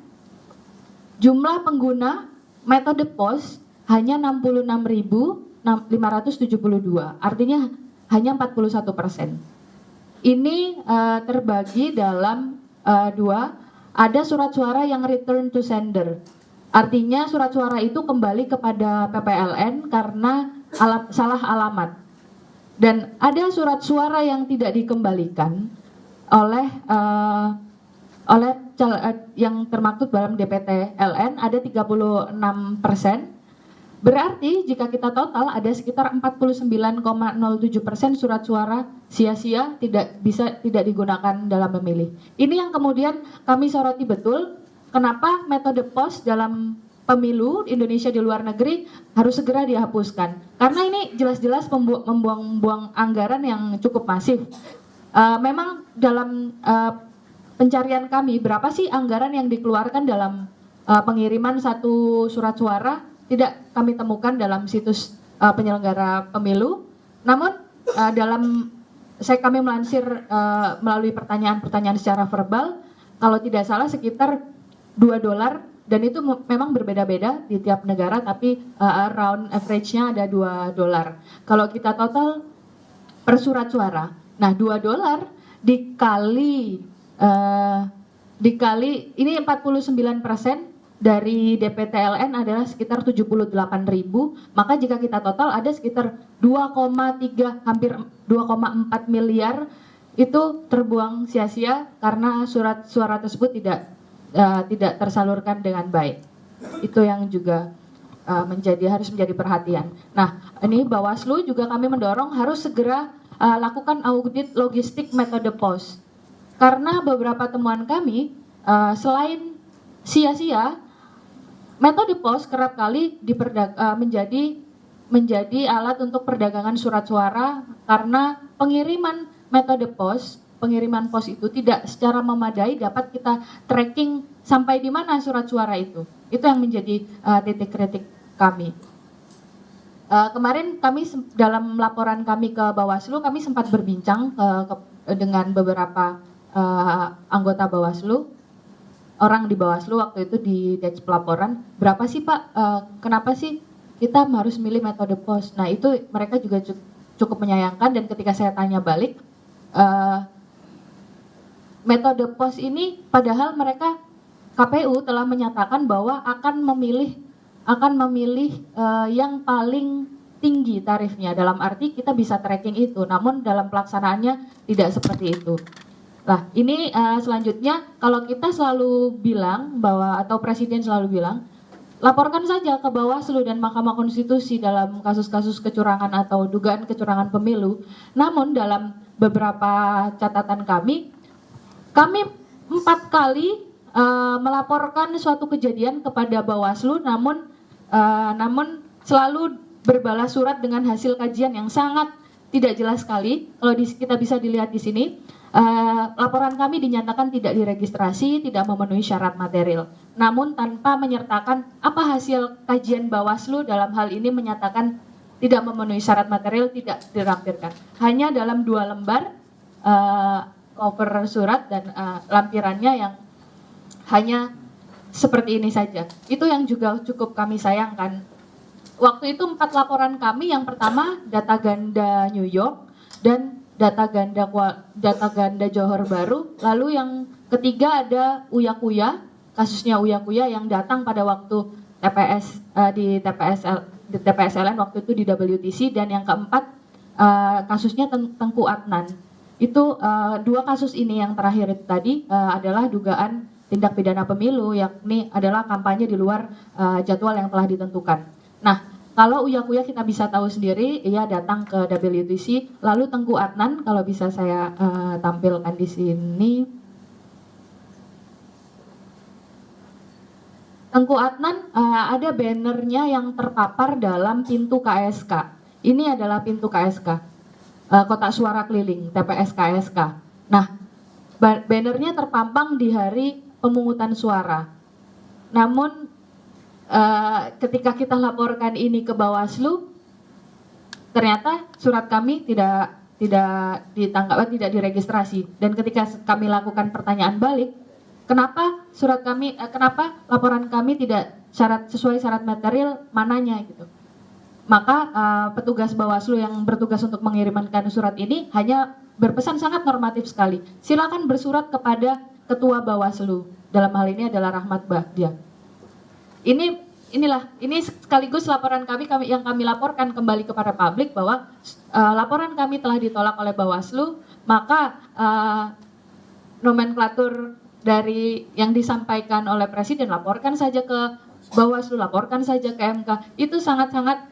[SPEAKER 4] jumlah pengguna metode POS hanya 66.572, artinya hanya 41%. Ini terbagi dalam dua, ada surat suara yang return to sender. Artinya surat suara itu kembali kepada PPLN karena salah alamat. Dan ada surat suara yang tidak dikembalikan oleh yang termaktub dalam DPTLN, ada 36%. Berarti jika kita total ada sekitar 49,07% surat suara sia-sia tidak digunakan dalam memilih. Ini yang kemudian kami soroti betul, kenapa metode POS dalam pemilu Indonesia di luar negeri harus segera dihapuskan. Karena ini jelas-jelas membuang anggaran yang cukup masif. Memang dalam pencarian kami, berapa sih anggaran yang dikeluarkan dalam pengiriman satu surat suara, tidak kami temukan dalam situs penyelenggara pemilu. Namun kami melansir melalui pertanyaan-pertanyaan secara verbal, kalau tidak salah sekitar $2, dan itu memang berbeda-beda di tiap negara, tapi around average-nya ada $2. Kalau kita total per surat suara, nah $2 dikali ini 49% dari DPTLN adalah sekitar 78.000, maka jika kita total ada sekitar 2,3 hampir 2,4 miliar itu terbuang sia-sia karena surat suara tersebut tidak tersalurkan dengan baik. Itu yang juga harus menjadi perhatian. Nah, ini Bawaslu juga kami mendorong harus segera lakukan audit logistik metode POS. Karena beberapa temuan kami, selain sia-sia, metode POS kerap kali menjadi alat untuk perdagangan surat suara karena pengiriman POS itu tidak secara memadai dapat kita tracking sampai di mana surat suara itu. Itu yang menjadi titik kritik kami. Kemarin kami dalam laporan kami ke Bawaslu, kami sempat berbincang dengan beberapa anggota Bawaslu. orang di Bawaslu waktu itu di Dej pelaporan, berapa sih Pak, kenapa sih kita harus milih metode pos? Nah itu mereka juga cukup menyayangkan, dan ketika saya tanya balik, metode pos ini padahal mereka KPU telah menyatakan bahwa akan memilih yang paling tinggi tarifnya, dalam arti kita bisa tracking itu, namun dalam pelaksanaannya tidak seperti itu. Nah, ini selanjutnya kalau kita selalu bilang bahwa, atau Presiden selalu bilang, laporkan saja ke Bawaslu dan Mahkamah Konstitusi dalam kasus-kasus kecurangan atau dugaan kecurangan pemilu. Namun dalam beberapa catatan kami 4 kali melaporkan suatu kejadian kepada Bawaslu, namun selalu berbalas surat dengan hasil kajian yang sangat tidak jelas sekali. Kalau kita bisa dilihat di sini, laporan kami dinyatakan tidak diregistrasi, tidak memenuhi syarat material. Namun tanpa menyertakan apa hasil kajian Bawaslu dalam hal ini menyatakan tidak memenuhi syarat material, tidak dilampirkan. Hanya dalam 2 lembar cover surat dan lampirannya yang hanya seperti ini saja. Itu yang juga cukup kami sayangkan. Waktu itu 4 laporan kami, yang pertama data ganda New York dan data ganda Johor Baru, lalu yang ketiga ada Uya Kuya, kasusnya Uya Kuya yang datang pada waktu di TPSLN waktu itu di WTC, dan yang keempat kasusnya Tengku Adnan. Itu 2 kasus ini yang terakhir itu tadi adalah dugaan tindak pidana pemilu, yakni adalah kampanye di luar jadwal yang telah ditentukan. Nah, kalau Uya Kuya kita bisa tahu sendiri, ia datang ke WTC. Lalu Tengku Adnan, kalau bisa saya tampilkan di sini. Tengku Adnan ada bannernya yang terpapar dalam pintu KSK. Ini adalah pintu KSK, kotak suara keliling, TPS KSK. Nah, bannernya terpampang di hari pemungutan suara. Namun ketika kita laporkan ini ke Bawaslu, ternyata surat kami tidak ditangkap, tidak diregistrasi. Dan ketika kami lakukan pertanyaan balik, kenapa laporan kami tidak sesuai syarat material, mananya gitu. Maka petugas Bawaslu yang bertugas untuk mengirimkan surat ini hanya berpesan sangat normatif sekali. Silakan bersurat kepada Ketua Bawaslu. Dalam hal ini adalah Rahmat Bahdia. Ini sekaligus laporan kami yang kami laporkan kembali kepada publik bahwa laporan kami telah ditolak oleh Bawaslu, maka nomenklatur dari yang disampaikan oleh Presiden, laporkan saja ke Bawaslu, laporkan saja ke MK, itu sangat-sangat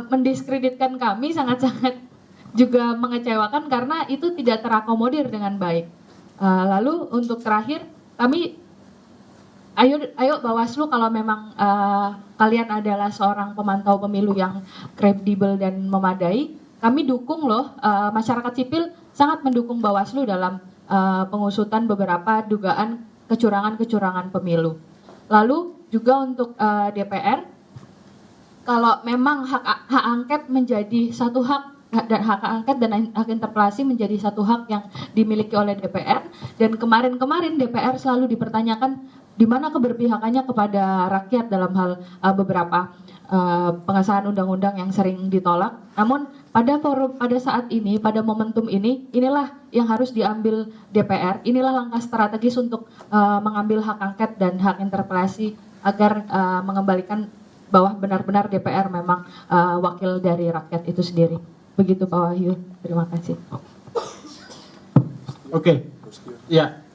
[SPEAKER 4] mendiskreditkan kami, sangat-sangat juga mengecewakan karena itu tidak terakomodir dengan baik. Lalu untuk terakhir, kami Ayo Bawaslu, kalau memang kalian adalah seorang pemantau pemilu yang kredibel dan memadai, kami dukung loh, masyarakat sipil sangat mendukung Bawaslu dalam pengusutan beberapa dugaan kecurangan pemilu. Lalu juga untuk DPR, kalau memang hak angket menjadi satu hak, dan hak angket dan hak interpelasi menjadi satu hak yang dimiliki oleh DPR, dan kemarin DPR selalu dipertanyakan di mana keberpihakannya kepada rakyat dalam hal beberapa pengesahan undang-undang yang sering ditolak. Namun pada saat ini, pada momentum ini, inilah yang harus diambil DPR. Inilah langkah strategis untuk mengambil hak angket dan hak interpelasi agar mengembalikan bahwa benar-benar DPR memang wakil dari rakyat itu sendiri. Begitu Pak Wahyu, terima kasih.
[SPEAKER 1] Oke, ya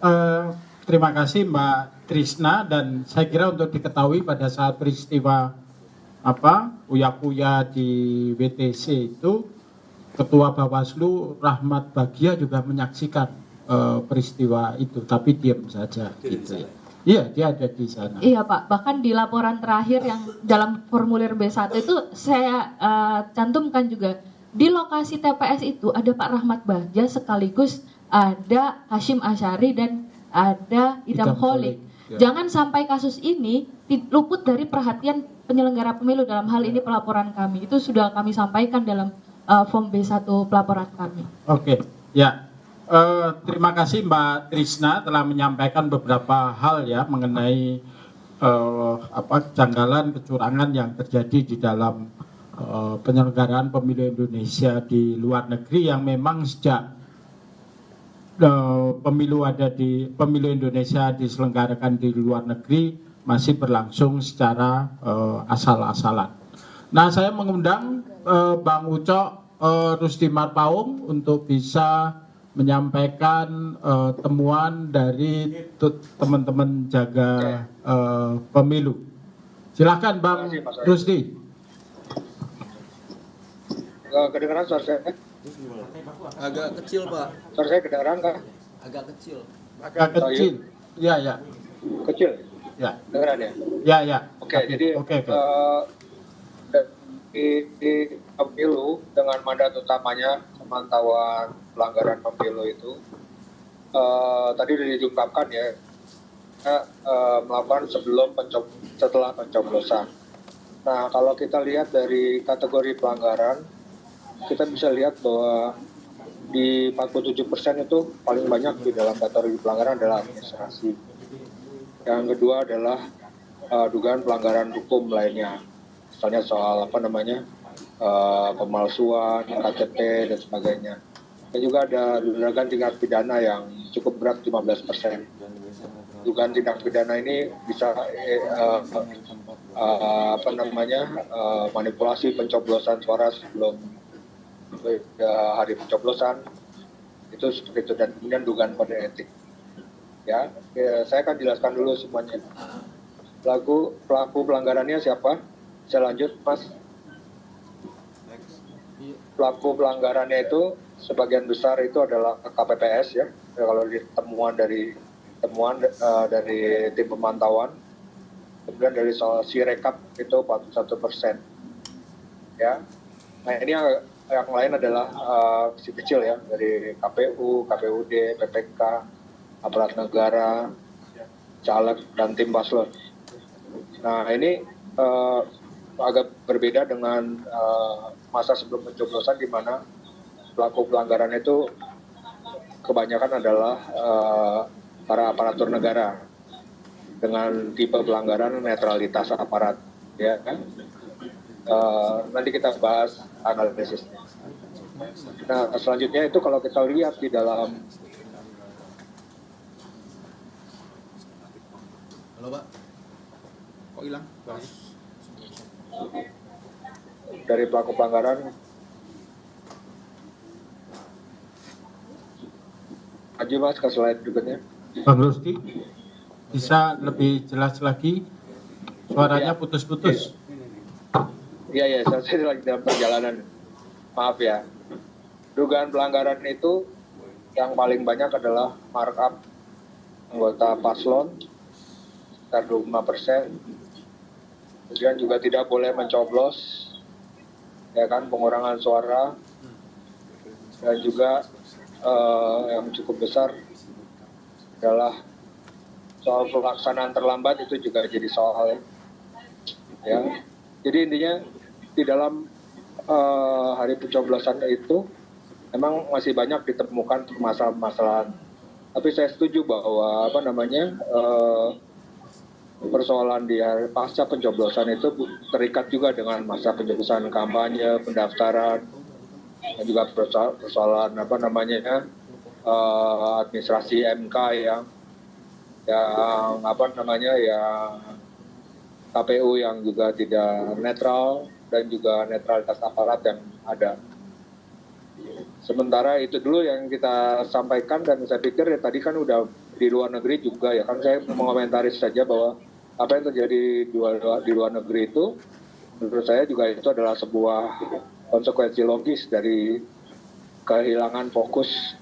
[SPEAKER 1] terima kasih Mbak Trisna, dan saya kira untuk diketahui pada saat peristiwa Uya Kuya di WTC itu, Ketua Bawaslu Rahmat Bahdia juga menyaksikan peristiwa itu, tapi diam saja gitu ya. Iya, dia ada di sana.
[SPEAKER 4] Iya Pak, bahkan di laporan terakhir yang dalam formulir B1 itu saya cantumkan juga, di lokasi TPS itu ada Pak Rahmat Bahdia sekaligus ada Hashim Asyari dan ada Idam Holik. Ya. Jangan sampai kasus ini luput dari perhatian penyelenggara pemilu, dalam hal ini pelaporan kami. Itu sudah kami sampaikan dalam form B1 pelaporan kami.
[SPEAKER 1] Oke, ya. Terima kasih Mbak Trisna telah menyampaikan beberapa hal ya mengenai kejanggalan kecurangan yang terjadi di dalam penyelenggaraan pemilu Indonesia di luar negeri yang memang sejak pemilu Indonesia diselenggarakan di luar negeri masih berlangsung secara asal-asalan. Nah, saya mengundang Bang Ucok Rusdi Marpaung untuk bisa menyampaikan temuan dari teman-teman jaga pemilu. Silakan Bang Rusdi.
[SPEAKER 5] Kedengeran suara saya?
[SPEAKER 6] Agak kecil, Pak.
[SPEAKER 5] Suara saya kedengeran kah?
[SPEAKER 6] Agak kecil.
[SPEAKER 1] Agak kecil. Iya, ya.
[SPEAKER 5] Kecil?
[SPEAKER 1] Ya.
[SPEAKER 5] Kedengeran ya?
[SPEAKER 1] Ya, ya.
[SPEAKER 5] Oke, jadi
[SPEAKER 1] Oke.
[SPEAKER 5] Di pemilu dengan mandat utamanya pemantauan pelanggaran pemilu itu tadi sudah diungkapkan ya, melakukan setelah pencoblosan. Nah, kalau kita lihat dari kategori pelanggaran, kita bisa lihat bahwa di 47% itu paling banyak di dalam kategori pelanggaran adalah administrasi. Yang kedua adalah dugaan pelanggaran hukum lainnya, misalnya soal pemalsuan, KTP dan sebagainya. Dan juga ada dugaan tindak pidana yang cukup berat 15%. Dugaan tindak pidana ini bisa manipulasi pencoblosan suara sebelum hari pencoblosan, itu seperti itu, dan kemudian dugaan kode etik. Ya, saya akan jelaskan dulu semuanya. Pelaku pelanggarannya siapa? Saya lanjut, Mas. Pelaku pelanggarannya itu sebagian besar itu adalah KPPS ya. Kalau temuan dari tim pemantauan, kemudian dari soal Sirekap itu 41%. Ya, nah ini yang lain adalah kecil ya, dari KPU, KPUD, PPK, aparat negara, caleg dan tim paslon. Nah ini agak berbeda dengan masa sebelum pencoblosan, di mana pelaku pelanggaran itu kebanyakan adalah para aparatur negara dengan tipe pelanggaran netralitas aparat, ya kan? Nanti kita bahas analisisnya. Nah, selanjutnya itu kalau kita lihat di dalam
[SPEAKER 6] Halo, Pak. Kok hilang?
[SPEAKER 5] dari pelaku pelanggaran, maju Mas ke slide berikutnya.
[SPEAKER 1] Bang Rusdi, bisa lebih jelas lagi? Suaranya putus-putus.
[SPEAKER 5] Iya, saya lagi dalam perjalanan. Maaf ya. Dugaan pelanggaran itu yang paling banyak adalah markup anggota paslon sekitar 25%. Kemudian juga tidak boleh mencoblos, ya kan, pengurangan suara, dan juga yang cukup besar adalah soal pelaksanaan terlambat, itu juga jadi soal ya. Jadi intinya di dalam hari pencoblosan itu memang masih banyak ditemukan permasalahan-permasalahan. Tapi saya setuju bahwa persoalan di hari pasca pencoblosan itu terikat juga dengan masa pencoblosan, kampanye, pendaftaran, dan juga persoalan administrasi MK yang KPU yang juga tidak netral, dan juga netralitas aparat yang ada. Sementara itu dulu yang kita sampaikan, dan saya pikir ya tadi kan udah di luar negeri juga ya kan, saya mengomentari saja bahwa apa yang terjadi di luar negeri itu menurut saya juga itu adalah sebuah konsekuensi logis dari kehilangan fokus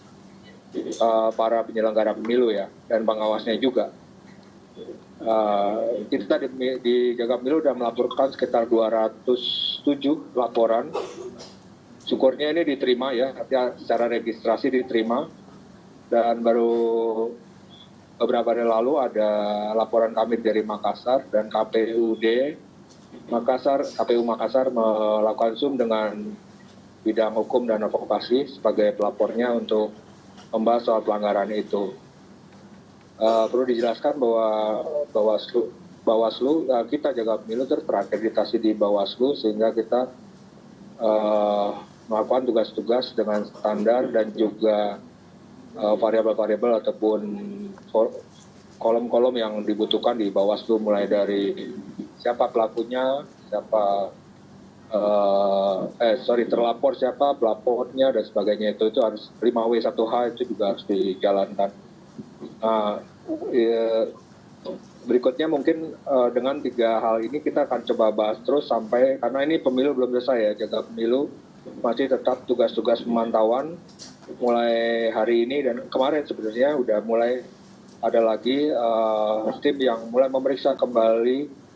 [SPEAKER 5] para penyelenggara pemilu ya, dan pengawasnya juga. Kita di Jaga Pemilu sudah melaporkan sekitar 207 laporan. Syukurnya ini diterima ya, artinya secara registrasi diterima. Dan baru beberapa hari lalu ada laporan kami dari Makassar, dan KPU Makassar melakukan Zoom dengan bidang hukum dan advokasi sebagai pelapornya untuk membahas soal pelanggaran itu. Perlu dijelaskan bahwa Bawaslu kita jaga pemilu terakreditasi di Bawaslu, sehingga kita melakukan tugas-tugas dengan standar dan juga variabel-variabel ataupun kolom-kolom yang dibutuhkan di Bawaslu, mulai dari siapa pelakunya, terlapor siapa, pelapornya dan sebagainya, itu harus 5W1H itu juga harus dijalankan. Berikutnya mungkin dengan 3 hal ini kita akan coba bahas terus sampai, karena ini pemilu belum selesai ya, jaga pemilu masih tetap tugas-tugas pemantauan mulai hari ini dan kemarin sebenarnya udah mulai ada lagi tim yang mulai memeriksa kembali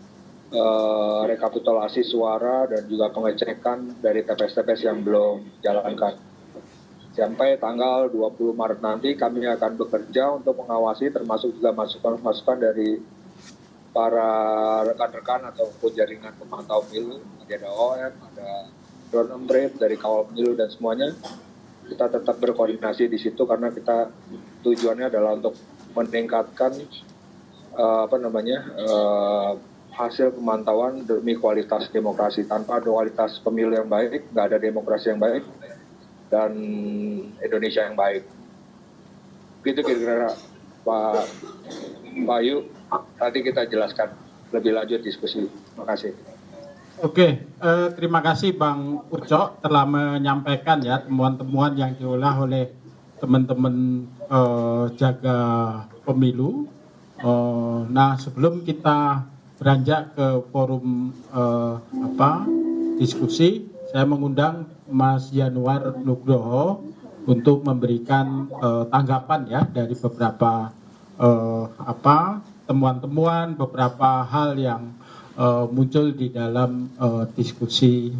[SPEAKER 5] rekapitulasi suara dan juga pengecekan dari TPS-TPS yang belum dijalankan. Sampai tanggal 20 Maret nanti kami akan bekerja untuk mengawasi, termasuk juga masukan-masukan dari para rekan-rekan ataupun jaringan pemantau pemilu. Ada OM, ada drone emprit dari kawal pemilu dan semuanya. Kita tetap berkoordinasi di situ karena kita tujuannya adalah untuk meningkatkan hasil pemantauan demi kualitas demokrasi. Tanpa kualitas pemilu yang baik, nggak ada demokrasi yang baik dan Indonesia yang baik. Gitu kira-kira Pak Bayu, nanti kita jelaskan lebih lanjut diskusi. Terima kasih.
[SPEAKER 1] Oke, terima kasih Bang Ucok telah menyampaikan ya temuan-temuan yang diolah oleh teman-teman jaga pemilu. Nah, sebelum kita beranjak ke forum diskusi, saya mengundang Mas Yanuar Nugroho untuk memberikan tanggapan ya dari beberapa temuan-temuan, beberapa hal yang muncul di dalam diskusi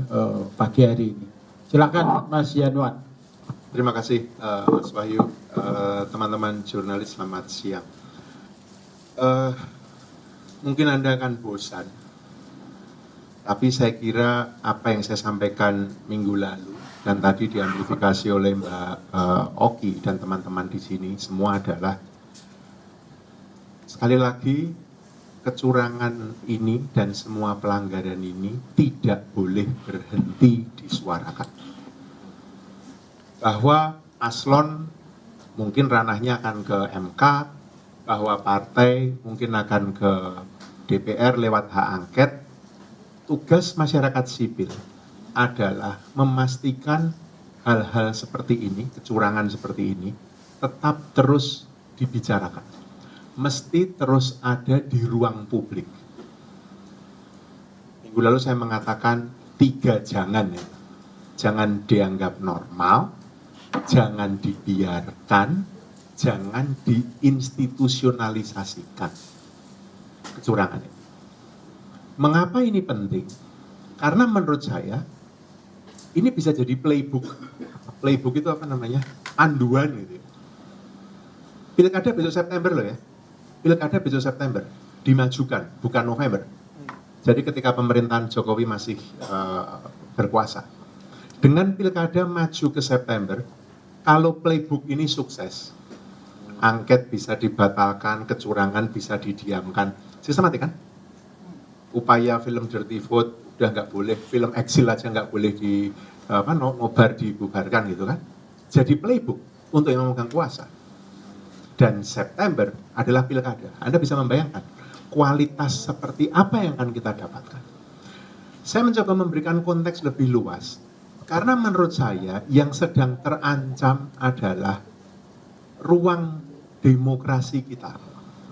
[SPEAKER 1] pagi hari ini. Silakan Mas Yanuar.
[SPEAKER 7] Terima kasih Mas Wahyu, teman-teman jurnalis, selamat siang. Mungkin Anda akan bosan, tapi saya kira apa yang saya sampaikan minggu lalu dan tadi diamplifikasi oleh Mbak Oki dan teman-teman di sini semua adalah, sekali lagi, kecurangan ini dan semua pelanggaran ini tidak boleh berhenti disuarakan. Bahwa paslon mungkin ranahnya akan ke MK, bahwa partai mungkin akan ke DPR lewat hak angket. Tugas masyarakat sipil adalah memastikan hal-hal seperti ini, kecurangan seperti ini, tetap terus dibicarakan. Mesti terus ada di ruang publik. Minggu lalu saya mengatakan 3 jangan ya. Jangan dianggap normal, jangan dibiarkan, jangan diinstitusionalisasikan kecurangan ini. Mengapa ini penting? Karena menurut saya ini bisa jadi playbook. Playbook itu apa namanya? Panduan gitu ya. Pilkada besok September loh ya. Pilkada besok September dimajukan, bukan November. Jadi ketika pemerintahan Jokowi masih berkuasa, dengan pilkada maju ke September, kalau playbook ini sukses, angket bisa dibatalkan, kecurangan bisa didiamkan, sistematik kan? Upaya film Dirty Vote udah nggak boleh, film eksil aja nggak boleh nobar dibubarkan gitu kan? Jadi playbook untuk yang memegang kuasa. Dan September adalah pilkada. Anda bisa membayangkan kualitas seperti apa yang akan kita dapatkan. Saya mencoba memberikan konteks lebih luas, karena menurut saya yang sedang terancam adalah ruang demokrasi kita.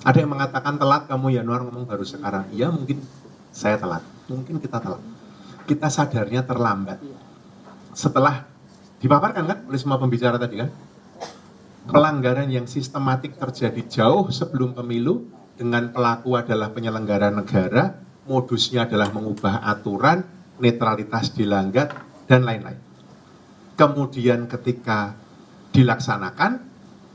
[SPEAKER 7] Ada yang mengatakan telat kamu Yanuar ngomong baru sekarang. Iya, mungkin saya telat, mungkin kita telat. Kita sadarnya terlambat. Setelah dipaparkan kan oleh semua pembicara tadi kan, pelanggaran yang sistematik terjadi jauh sebelum pemilu, dengan pelaku adalah penyelenggara negara, modusnya adalah mengubah aturan, netralitas dilanggar, dan lain-lain. Kemudian ketika dilaksanakan,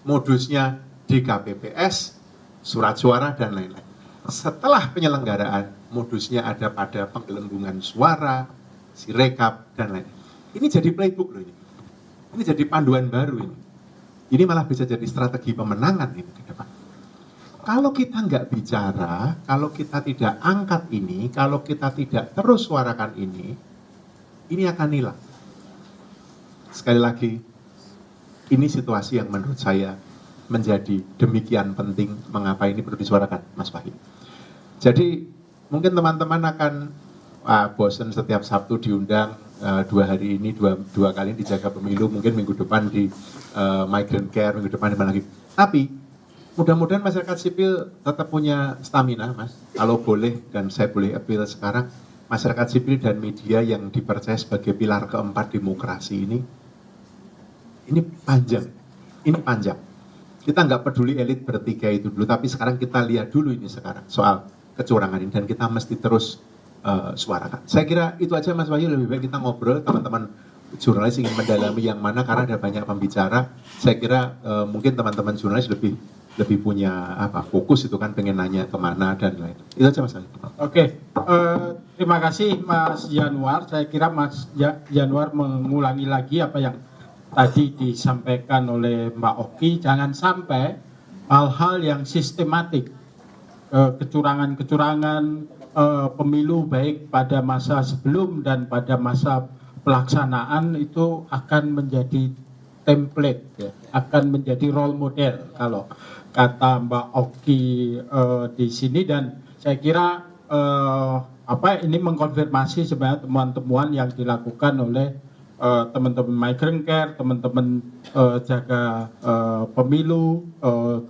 [SPEAKER 7] modusnya di KPPS, surat suara, dan lain-lain. Setelah penyelenggaraan, modusnya ada pada penggelembungan suara, sirekap, dan lain-lain. Ini jadi playbook loh ini. Ini jadi panduan baru ini. Ini malah bisa jadi strategi pemenangan ini ke depan. Kalau kita nggak bicara, kalau kita tidak angkat ini, kalau kita tidak terus suarakan ini akan hilang. Sekali lagi, ini situasi yang menurut saya menjadi demikian penting mengapa ini perlu disuarakan, Mas Wahyu. Jadi mungkin teman-teman akan bosan setiap Sabtu diundang 2 hari ini, dua kali dijaga pemilu, mungkin minggu depan di migrant care, minggu depan di mana lagi. Tapi mudah-mudahan masyarakat sipil tetap punya stamina, Mas. Kalau boleh, dan saya boleh appeal sekarang, masyarakat sipil dan media yang dipercaya sebagai pilar keempat demokrasi ini panjang. Ini panjang. Kita nggak peduli elit bertiga itu dulu, tapi sekarang kita lihat dulu ini sekarang soal kecurangan ini, dan kita mesti terus suarakan. Saya kira itu aja, Mas Wahyu. Lebih baik kita ngobrol, teman-teman jurnalis ingin mendalami yang mana karena ada banyak pembicara. Saya kira mungkin teman-teman jurnalis lebih punya fokus itu kan, pengen nanya kemana dan lain. Itu aja, Mas Wahyu.
[SPEAKER 1] Oke, terima kasih Mas Januar. Saya kira Mas Januar mengulangi lagi apa yang tadi disampaikan oleh Mbak Oki. Jangan sampai hal-hal yang sistematik, kecurangan-kecurangan pemilu baik pada masa sebelum dan pada masa pelaksanaan itu akan menjadi template, ya, akan menjadi role model kalau kata Mbak Oki di sini. Dan saya kira ini mengkonfirmasi sebenarnya temuan-temuan yang dilakukan oleh teman-teman migrant care, teman-teman jaga pemilu,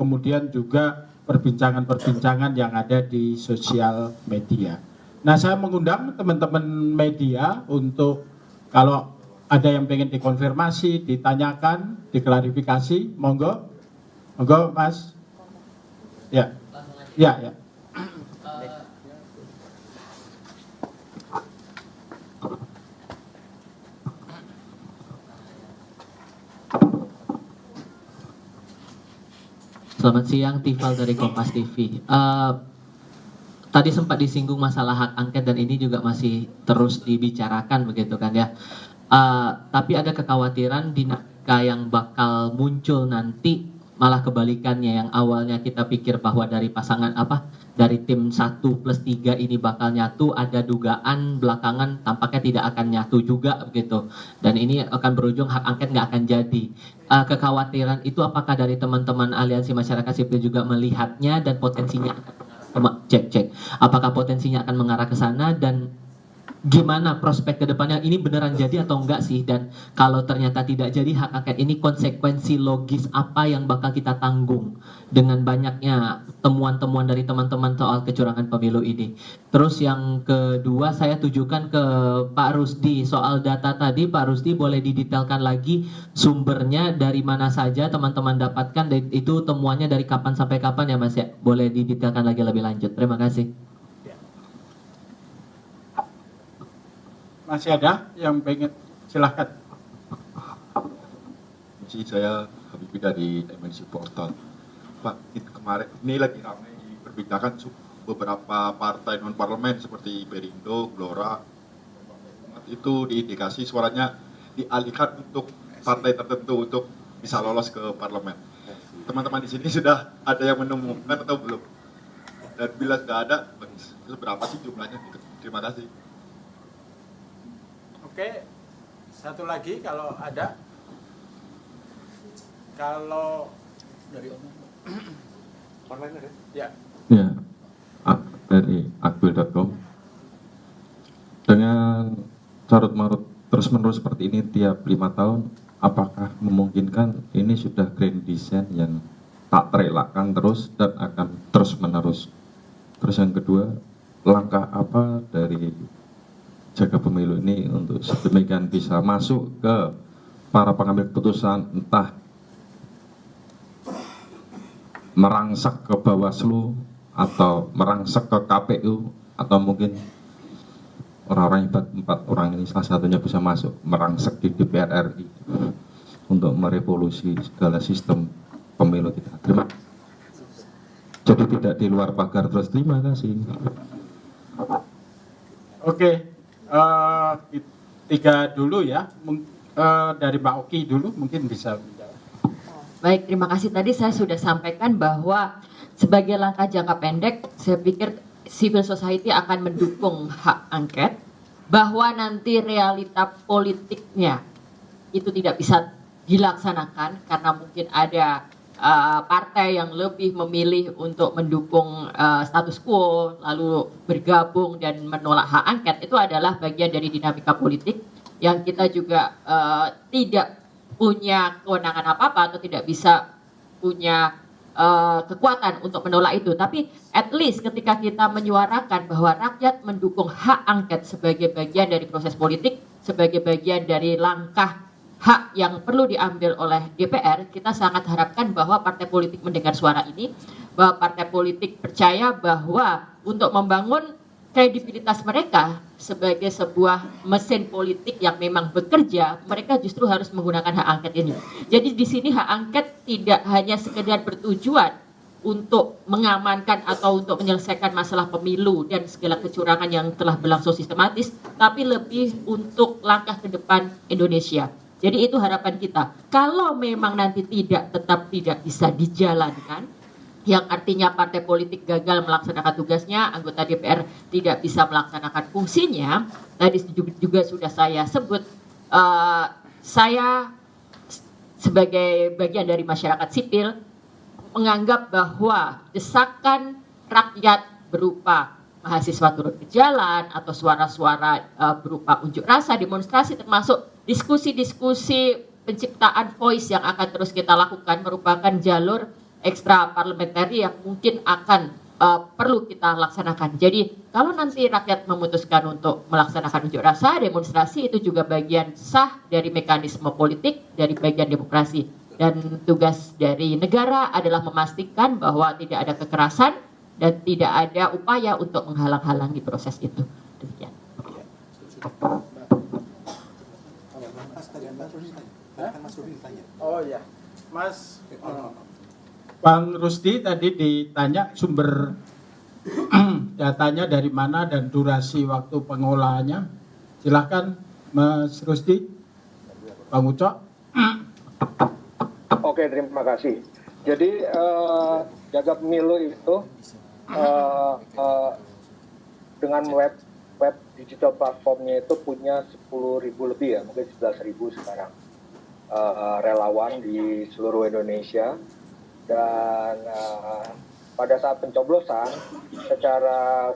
[SPEAKER 1] kemudian juga perbincangan-perbincangan yang ada di sosial media. Nah, saya mengundang teman-teman media untuk kalau ada yang pengen dikonfirmasi, ditanyakan, diklarifikasi, monggo, Mas. Ya, ya.
[SPEAKER 8] Selamat siang, Tifal dari Kompas TV. Tadi sempat disinggung masalah hak angket dan ini juga masih terus dibicarakan begitu kan ya. Tapi ada kekhawatiran dinamika yang bakal muncul nanti malah kebalikannya, yang awalnya kita pikir bahwa dari pasangan dari tim 1+3 ini bakal nyatu, ada dugaan belakangan tampaknya tidak akan nyatu juga begitu, dan ini akan berujung hak angket nggak akan jadi. Kekhawatiran itu apakah dari teman-teman aliansi masyarakat sipil juga melihatnya dan potensinya apakah potensinya akan mengarah ke sana, dan gimana prospek ke depannya, ini beneran jadi atau enggak sih? Dan kalau ternyata tidak jadi hak angket ini, konsekuensi logis apa yang bakal kita tanggung dengan banyaknya temuan-temuan dari teman-teman soal kecurangan pemilu ini. Terus yang kedua saya tujukan ke Pak Rusdi soal data tadi. Pak Rusdi boleh didetailkan lagi sumbernya dari mana saja teman-teman dapatkan, dan itu temuannya dari kapan sampai kapan ya Mas ya? Boleh didetailkan lagi lebih lanjut. Terima kasih.
[SPEAKER 1] Masih ada yang pengen, silahkan.
[SPEAKER 9] Saya Habibie dari MNC Portal. Pak, kemarin ini lagi ramai diperbincangkan beberapa partai non parlemen seperti Perindo, Gelora, itu diindikasi suaranya dialihkan untuk partai tertentu untuk bisa lolos ke parlemen. Teman-teman di sini sudah ada yang menemukan atau belum? Dan bila sudah ada, berapa sih jumlahnya? Terima kasih.
[SPEAKER 1] Oke, satu lagi kalau ada. Kalau
[SPEAKER 6] Dari online ada?
[SPEAKER 1] ya,
[SPEAKER 10] Ya, dari akbil.com. Dengan carut-marut terus-menerus seperti ini tiap 5 tahun, apakah memungkinkan ini sudah grand design yang tak terelakkan terus dan akan terus-menerus? Terus yang kedua, langkah apa dari jaga pemilu ini untuk sedemikian bisa masuk ke para pengambil keputusan, entah merangsek ke Bawaslu atau merangsek ke KPU, atau mungkin orang-orang hebat 4 orang ini salah satunya bisa masuk merangsek di DPR RI untuk merevolusi segala sistem pemilu kita. Terima kasih. Jadi tidak di luar pagar terus. Terima kasih.
[SPEAKER 1] oke. 3 dulu ya. Dari Mbak Oki dulu mungkin bisa menjawab.
[SPEAKER 2] Baik, terima kasih. Tadi saya sudah sampaikan bahwa sebagai langkah jangka pendek, saya pikir civil society akan mendukung hak angket, bahwa nanti realita politiknya itu tidak bisa dilaksanakan karena mungkin ada partai yang lebih memilih untuk mendukung status quo, lalu bergabung dan menolak hak angket. Itu adalah bagian dari dinamika politik yang kita juga tidak punya kewenangan apa-apa atau tidak bisa punya kekuatan untuk menolak itu. Tapi at least ketika kita menyuarakan bahwa rakyat mendukung hak angket sebagai bagian dari proses politik, sebagai bagian dari langkah hak yang perlu diambil oleh DPR, kita sangat harapkan bahwa partai politik mendengar suara ini, bahwa partai politik percaya bahwa untuk membangun kredibilitas mereka sebagai sebuah mesin politik yang memang bekerja, mereka justru harus menggunakan hak angket ini. Jadi di sini hak angket tidak hanya sekedar bertujuan untuk mengamankan atau untuk menyelesaikan masalah pemilu dan segala kecurangan yang telah berlangsung sistematis, tapi lebih untuk langkah ke depan Indonesia. Jadi itu harapan kita. Kalau memang nanti tetap tidak bisa dijalankan, yang artinya partai politik gagal melaksanakan tugasnya, anggota DPR tidak bisa melaksanakan fungsinya, tadi juga sudah saya sebut, saya sebagai bagian dari masyarakat sipil menganggap bahwa desakan rakyat berupa mahasiswa turun ke jalan atau suara-suara berupa unjuk rasa, demonstrasi, termasuk diskusi-diskusi penciptaan voice yang akan terus kita lakukan merupakan jalur ekstra parlementer yang mungkin akan perlu kita laksanakan. Jadi kalau nanti rakyat memutuskan untuk melaksanakan unjuk rasa, demonstrasi, itu juga bagian sah dari mekanisme politik, dari bagian demokrasi. Dan tugas dari negara adalah memastikan bahwa tidak ada kekerasan dan tidak ada upaya untuk menghalang-halangi proses itu. Demikian.
[SPEAKER 1] Oh ya, Mas. Bang Rusdi tadi ditanya sumber datanya dari mana dan durasi waktu pengolahannya. Silakan Mas Rusdi. Bang Ucok.
[SPEAKER 5] Oke, terima kasih. Jadi Jaga Pemilu itu dengan web digital platformnya itu punya 10.000 lebih ya, mungkin 11.000 sekarang relawan di seluruh Indonesia. Dan pada saat pencoblosan secara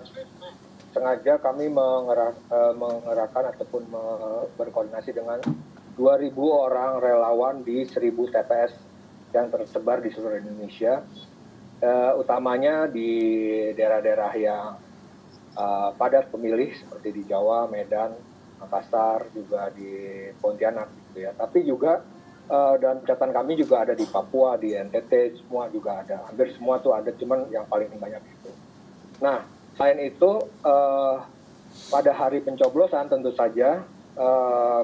[SPEAKER 5] sengaja kami mengerahkan ataupun berkoordinasi dengan 2.000 orang relawan di 1.000 TPS yang tersebar di seluruh Indonesia, utamanya di daerah-daerah yang padat pemilih seperti di Jawa, Medan, Makassar, juga di Pontianak gitu ya. Tapi juga dan catatan kami juga ada di Papua, di NTT, semua juga ada. Hampir semua tuh ada, cuman yang paling banyak itu. Nah, selain itu, pada hari pencoblosan tentu saja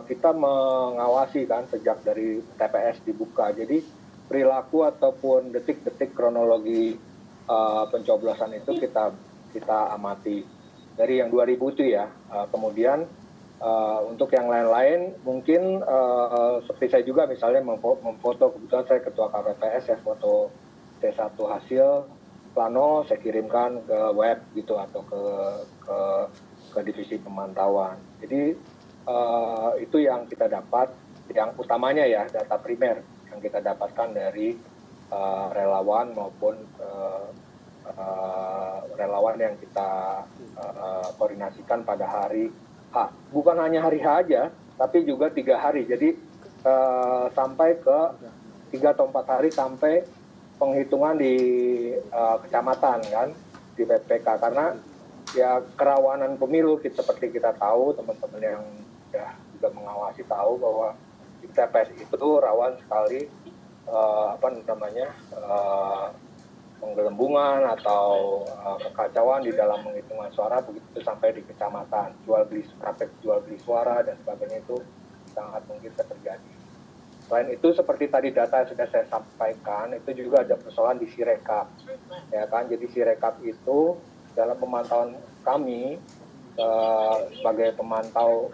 [SPEAKER 5] kita mengawasi kan sejak dari TPS dibuka. Jadi perilaku ataupun detik-detik kronologi pencoblosan itu kita amati. Dari yang 2000 itu ya, kemudian untuk yang lain-lain mungkin seperti saya juga misalnya memfoto, kebetulan saya ketua KPPS ya, foto C1 hasil plano saya kirimkan ke web gitu atau ke divisi pemantauan. Jadi itu yang kita dapat, yang utamanya ya data primer yang kita dapatkan dari relawan maupun relawan yang kita koordinasikan pada hari H. Bukan hanya hari H aja, tapi juga 3 hari. Jadi sampai ke 3 atau 4 hari sampai penghitungan di kecamatan kan, di PPK. Karena ya kerawanan pemilu seperti kita tahu, teman-teman yang juga mengawasi tahu bahwa di TPS itu rawan sekali penggelembungan atau kekacauan di dalam penghitungan suara begitu sampai di kecamatan, jual beli suara dan sebagainya itu sangat mungkin terjadi. Selain itu seperti tadi data yang sudah saya sampaikan, itu juga ada persoalan di Sirekap, ya kan? Jadi Sirekap itu dalam pemantauan kami sebagai pemantau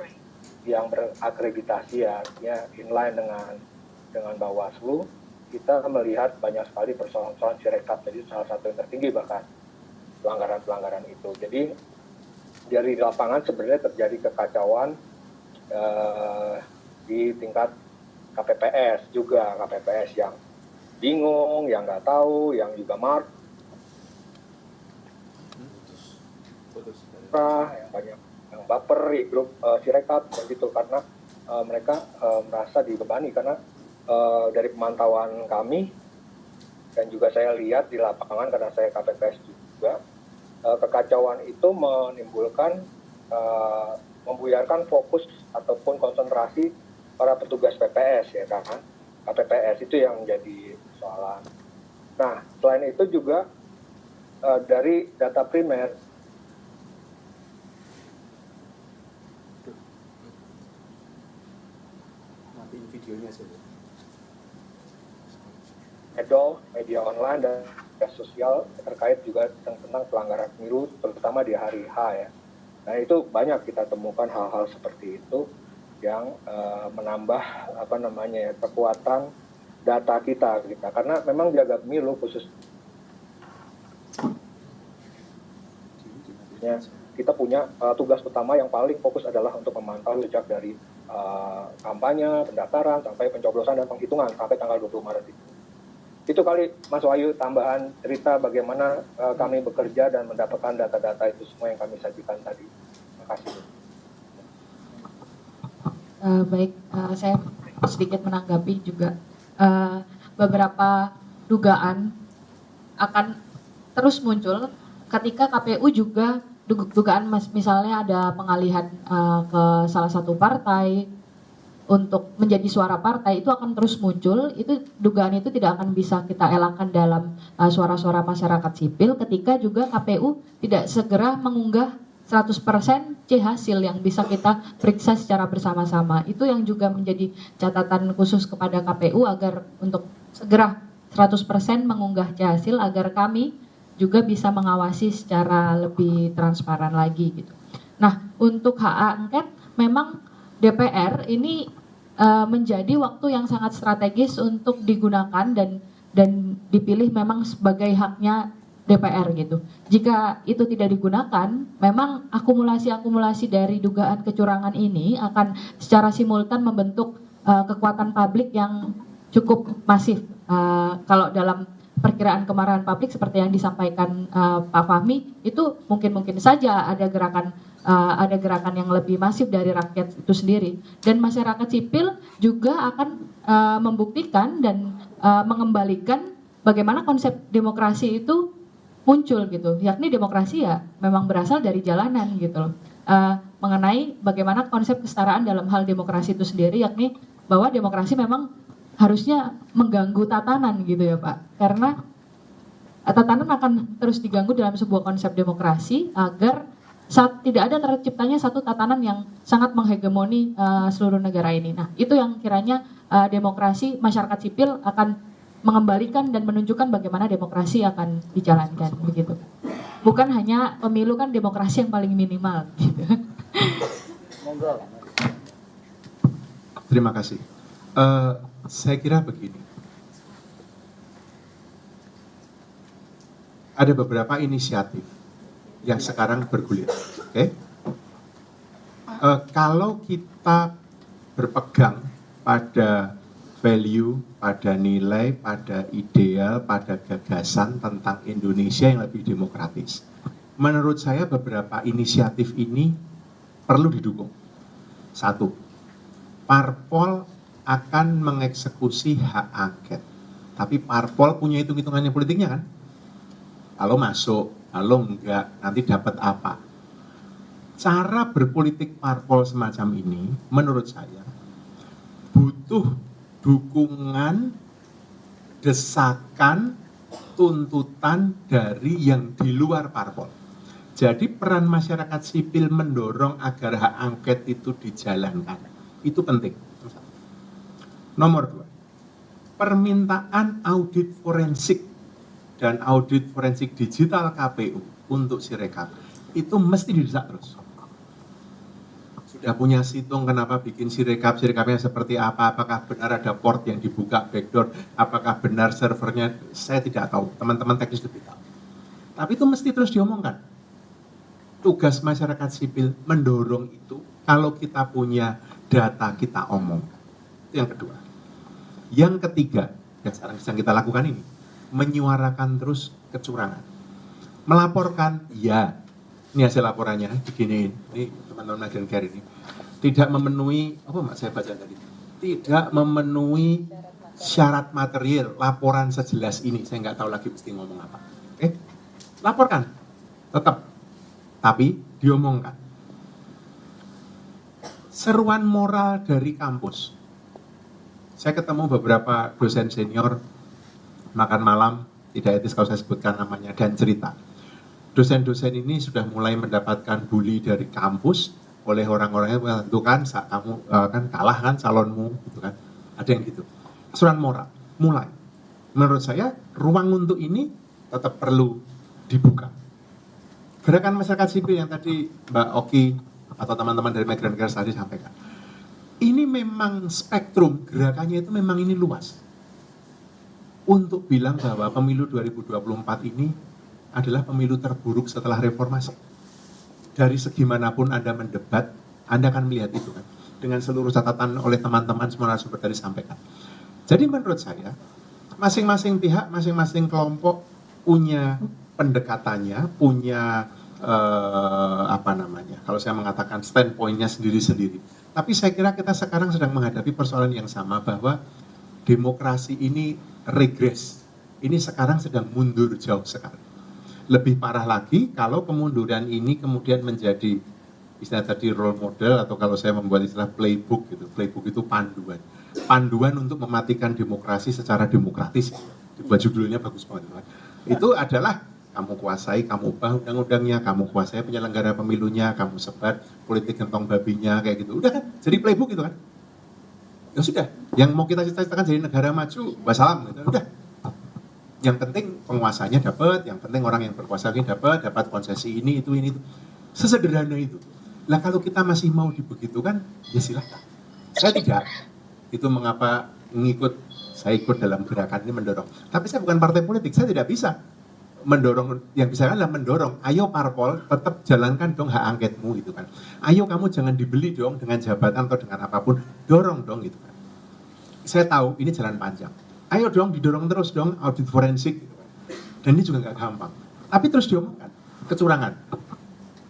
[SPEAKER 5] yang berakreditasi ya inline dengan Bawaslu, kita melihat banyak sekali persoalan-persoalan Sirekap, jadi salah satu yang tertinggi bahkan pelanggaran-pelanggaran itu. Jadi dari lapangan sebenarnya terjadi kekacauan di tingkat KPPS juga, KPPS yang bingung, yang nggak tahu, yang juga yang banyak yang baper di grup Sirekap begitu, karena mereka merasa dibebani karena dari pemantauan kami dan juga saya lihat di lapangan karena saya KPPS juga, kekacauan itu menimbulkan membuyarkan fokus ataupun konsentrasi para petugas PPS ya kan, KPPS itu yang menjadi persoalan. Nah selain itu juga dari data primer
[SPEAKER 6] videonya saja.
[SPEAKER 5] Media online dan media sosial terkait juga tentang pelanggaran pemilu, terutama di hari H ya. Nah itu banyak kita temukan hal-hal seperti itu yang menambah kekuatan data kita karena memang jaga pemilu khusus kita punya tugas utama yang paling fokus adalah untuk memantau sejak dari kampanye, pendaftaran, sampai pencoblosan dan penghitungan sampai tanggal 20 Maret itu. Itu kali Mas Wahyu tambahan cerita bagaimana kami bekerja dan mendapatkan data-data itu semua yang kami sajikan tadi. Terima kasih.
[SPEAKER 4] Baik, saya sedikit menanggapi juga beberapa dugaan akan terus muncul ketika KPU juga dugaan misalnya ada pengalihan ke salah satu partai untuk menjadi suara partai, itu akan terus muncul. Itu dugaan itu tidak akan bisa kita elakkan dalam suara-suara masyarakat sipil ketika juga KPU tidak segera mengunggah 100% C hasil yang bisa kita periksa secara bersama-sama. Itu yang juga menjadi catatan khusus kepada KPU agar untuk segera 100% mengunggah C hasil agar kami juga bisa mengawasi secara lebih transparan lagi gitu. Nah, untuk hak angket memang DPR ini menjadi waktu yang sangat strategis untuk digunakan dan dipilih memang sebagai haknya DPR gitu. Jika itu tidak digunakan, memang akumulasi-akumulasi dari dugaan kecurangan ini akan secara simultan membentuk kekuatan publik yang cukup masif. Kalau dalam perkiraan kemarahan publik seperti yang disampaikan Pak Fahmi, itu mungkin saja ada gerakan yang lebih masif dari rakyat itu sendiri, dan masyarakat sipil juga akan membuktikan dan mengembalikan bagaimana konsep demokrasi itu muncul gitu, yakni demokrasi ya memang berasal dari jalanan gitu loh, mengenai bagaimana konsep kesetaraan dalam hal demokrasi itu sendiri, yakni bahwa demokrasi memang harusnya mengganggu tatanan gitu ya Pak, karena tatanan akan terus diganggu dalam sebuah konsep demokrasi agar saat tidak ada terciptanya satu tatanan yang sangat menghegemoni seluruh negara ini. Nah itu yang kiranya demokrasi masyarakat sipil akan mengembalikan dan menunjukkan bagaimana demokrasi akan dijalankan begitu. Bukan hanya pemilu kan demokrasi yang paling minimal gitu.
[SPEAKER 7] Terima kasih. Saya kira begini. Ada beberapa inisiatif yang sekarang bergulir. Oke? Kalau kita berpegang pada value, pada nilai, pada ideal, pada gagasan tentang Indonesia yang lebih demokratis, menurut saya beberapa inisiatif ini perlu didukung. Satu, parpol akan mengeksekusi hak angket, tapi parpol punya hitung-hitungannya politiknya kan? Kalau masuk, kalau enggak, nanti dapat apa? Cara berpolitik parpol semacam ini, menurut saya, butuh dukungan, desakan, tuntutan dari yang di luar parpol. Jadi peran masyarakat sipil mendorong agar hak angket itu dijalankan. Itu penting. Nomor 2, permintaan audit forensik dan audit forensik digital KPU untuk Sirekap itu mesti didesak terus. sudah punya situng, kenapa bikin sirekapnya seperti apa, apakah benar ada port yang dibuka backdoor, apakah benar servernya, saya tidak tahu, teman-teman teknis lebih tahu. Tapi itu mesti terus diomongkan. Tugas masyarakat sipil mendorong itu, kalau kita punya data kita omong. Itu yang kedua. Yang ketiga, yang sekarang sedang kita lakukan ini, menyuarakan terus kecurangan. Melaporkan, ya, ini hasil laporannya, diginiin, ini teman-teman Agen Care ini, tidak memenuhi, saya baca tadi, tidak memenuhi syarat material laporan sejelas ini, saya nggak tahu lagi mesti ngomong apa. Laporkan, tetap, tapi diomongkan. Seruan moral dari kampus. Saya ketemu beberapa dosen senior, makan malam, tidak etis kalau saya sebutkan namanya, dan cerita. Dosen-dosen ini sudah mulai mendapatkan bully dari kampus oleh orang-orang yang menentukan saat kamu kan kalah kan calonmu, gitu kan. Ada yang gitu. Seruan moral, mulai. Menurut saya, ruang untuk ini tetap perlu dibuka. Gerakan masyarakat sipil yang tadi Mbak Oki atau teman-teman dari Migrant Care tadi sampaikan. Ini memang spektrum gerakannya itu memang ini luas. Untuk bilang bahwa pemilu 2024 ini adalah pemilu terburuk setelah reformasi. Dari segi manapun Anda mendebat, Anda akan melihat itu kan. Dengan seluruh catatan oleh teman-teman semua narasumber tadi sampaikan. Jadi menurut saya, masing-masing pihak, masing-masing kelompok punya pendekatannya, punya kalau saya mengatakan standpoint-nya sendiri-sendiri. Tapi saya kira kita sekarang sedang menghadapi persoalan yang sama, bahwa demokrasi ini regres. Ini sekarang sedang mundur jauh sekali. Lebih parah lagi kalau kemunduran ini kemudian menjadi istilah tadi role model, atau kalau saya membuat istilah playbook gitu. Playbook itu panduan. Panduan untuk mematikan demokrasi secara demokratis. Dibuat judulnya bagus banget. Itu adalah kamu kuasai, kamu ubah undang-undangnya, kamu kuasai penyelenggara pemilunya, kamu sebar politik gentong babinya, kayak gitu. Udah kan, jadi playbook gitu kan. Ya sudah, yang mau kita cita-citakan jadi negara maju, wassalam gitu. Udah. Yang penting penguasanya dapat, yang penting orang yang berkuasa ini dapat konsesi ini, itu. Sesederhana itu. Lah kalau kita masih mau dibegitukan, ya silahkan. Saya tidak. Itu mengapa saya ikut dalam gerakan ini mendorong. Tapi saya bukan partai politik, saya tidak bisa mendorong. Yang bisa adalah mendorong, ayo parpol tetap jalankan dong hak angketmu gitu kan. Ayo kamu jangan dibeli dong dengan jabatan atau dengan apapun, dorong dong gitu kan. Saya tahu ini jalan panjang. Ayo dong didorong terus dong audit forensik gitu kan. Dan ini juga nggak gampang. Tapi terus diomongkan kecurangan.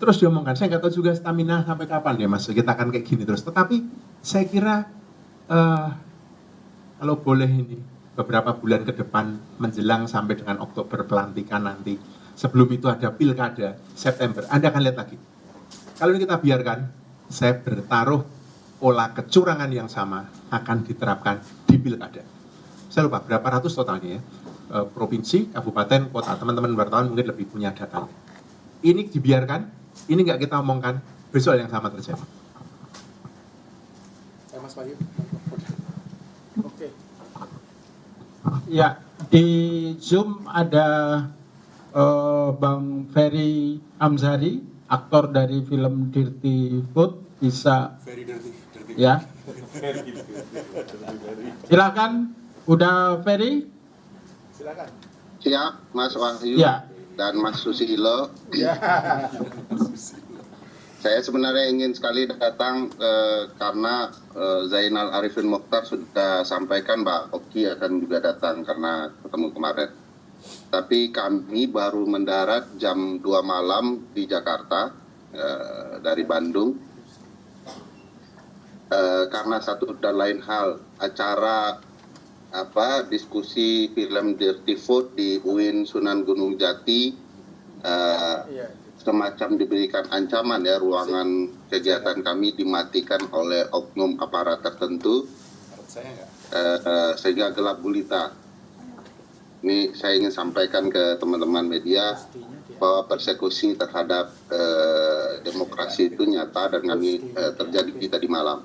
[SPEAKER 7] Terus diomongkan. Saya nggak tahu juga stamina sampai kapan ya Mas. Kita akan kayak gini terus. Tetapi saya kira kalau boleh ini beberapa bulan ke depan menjelang sampai dengan Oktober pelantikan nanti, sebelum itu ada pilkada September, Anda akan lihat lagi. Kalau ini kita biarkan, saya bertaruh pola kecurangan yang sama akan diterapkan di pilkada. Saya lupa berapa ratus totalnya ya, provinsi, kabupaten, kota. Teman-teman wartawan mungkin lebih punya datanya. Ini dibiarkan, ini nggak kita omongkan, besok yang sama terjadi.
[SPEAKER 6] Mas Wahyu. Oke.
[SPEAKER 1] Ya, di Zoom ada Bang Ferry Amzari, aktor dari film Dirty Food, bisa ya. Silakan, udah Ferry?
[SPEAKER 6] Silakan.
[SPEAKER 11] Siap, Mas Wahyu
[SPEAKER 1] ya.
[SPEAKER 11] Dan Mas Susilo. Ya. Saya sebenarnya ingin sekali datang karena Zainal Arifin Mokhtar sudah sampaikan Mbak Oki akan juga datang karena ketemu kemarin. Tapi kami baru mendarat jam 2 malam di Jakarta dari Bandung. Karena satu dan lain hal, acara diskusi film Dirty Food di UIN Sunan Gunung Jati semacam diberikan ancaman ya, ruangan kegiatan kami dimatikan oleh oknum aparat tertentu sehingga gelap gulita. Ini saya ingin sampaikan ke teman-teman media bahwa persekusi terhadap demokrasi itu nyata dan kami terjadi di tadi malam.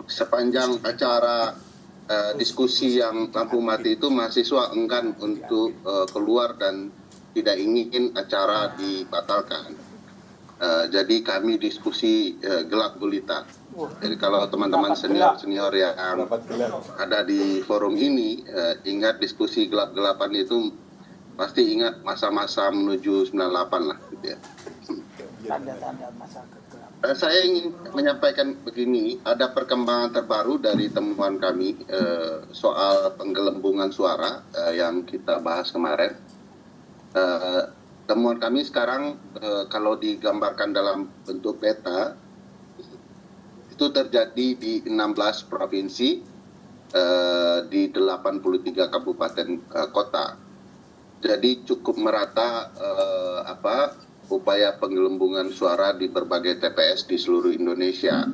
[SPEAKER 11] Sepanjang acara diskusi yang lampu mati itu, mahasiswa enggan untuk keluar dan tidak ingin acara dibatalkan. Jadi kami diskusi gelap gulita. Jadi kalau teman-teman senior yang ada di forum ini ingat diskusi gelap-gelapan itu, pasti ingat masa-masa menuju 98 lah gitu ya. Saya ingin menyampaikan begini, ada perkembangan terbaru dari temuan kami soal penggelembungan suara yang kita bahas kemarin. Temuan kami sekarang kalau digambarkan dalam bentuk peta, itu terjadi di 16 provinsi, di 83 kabupaten kota. Jadi cukup merata upaya penggelembungan suara di berbagai TPS di seluruh Indonesia.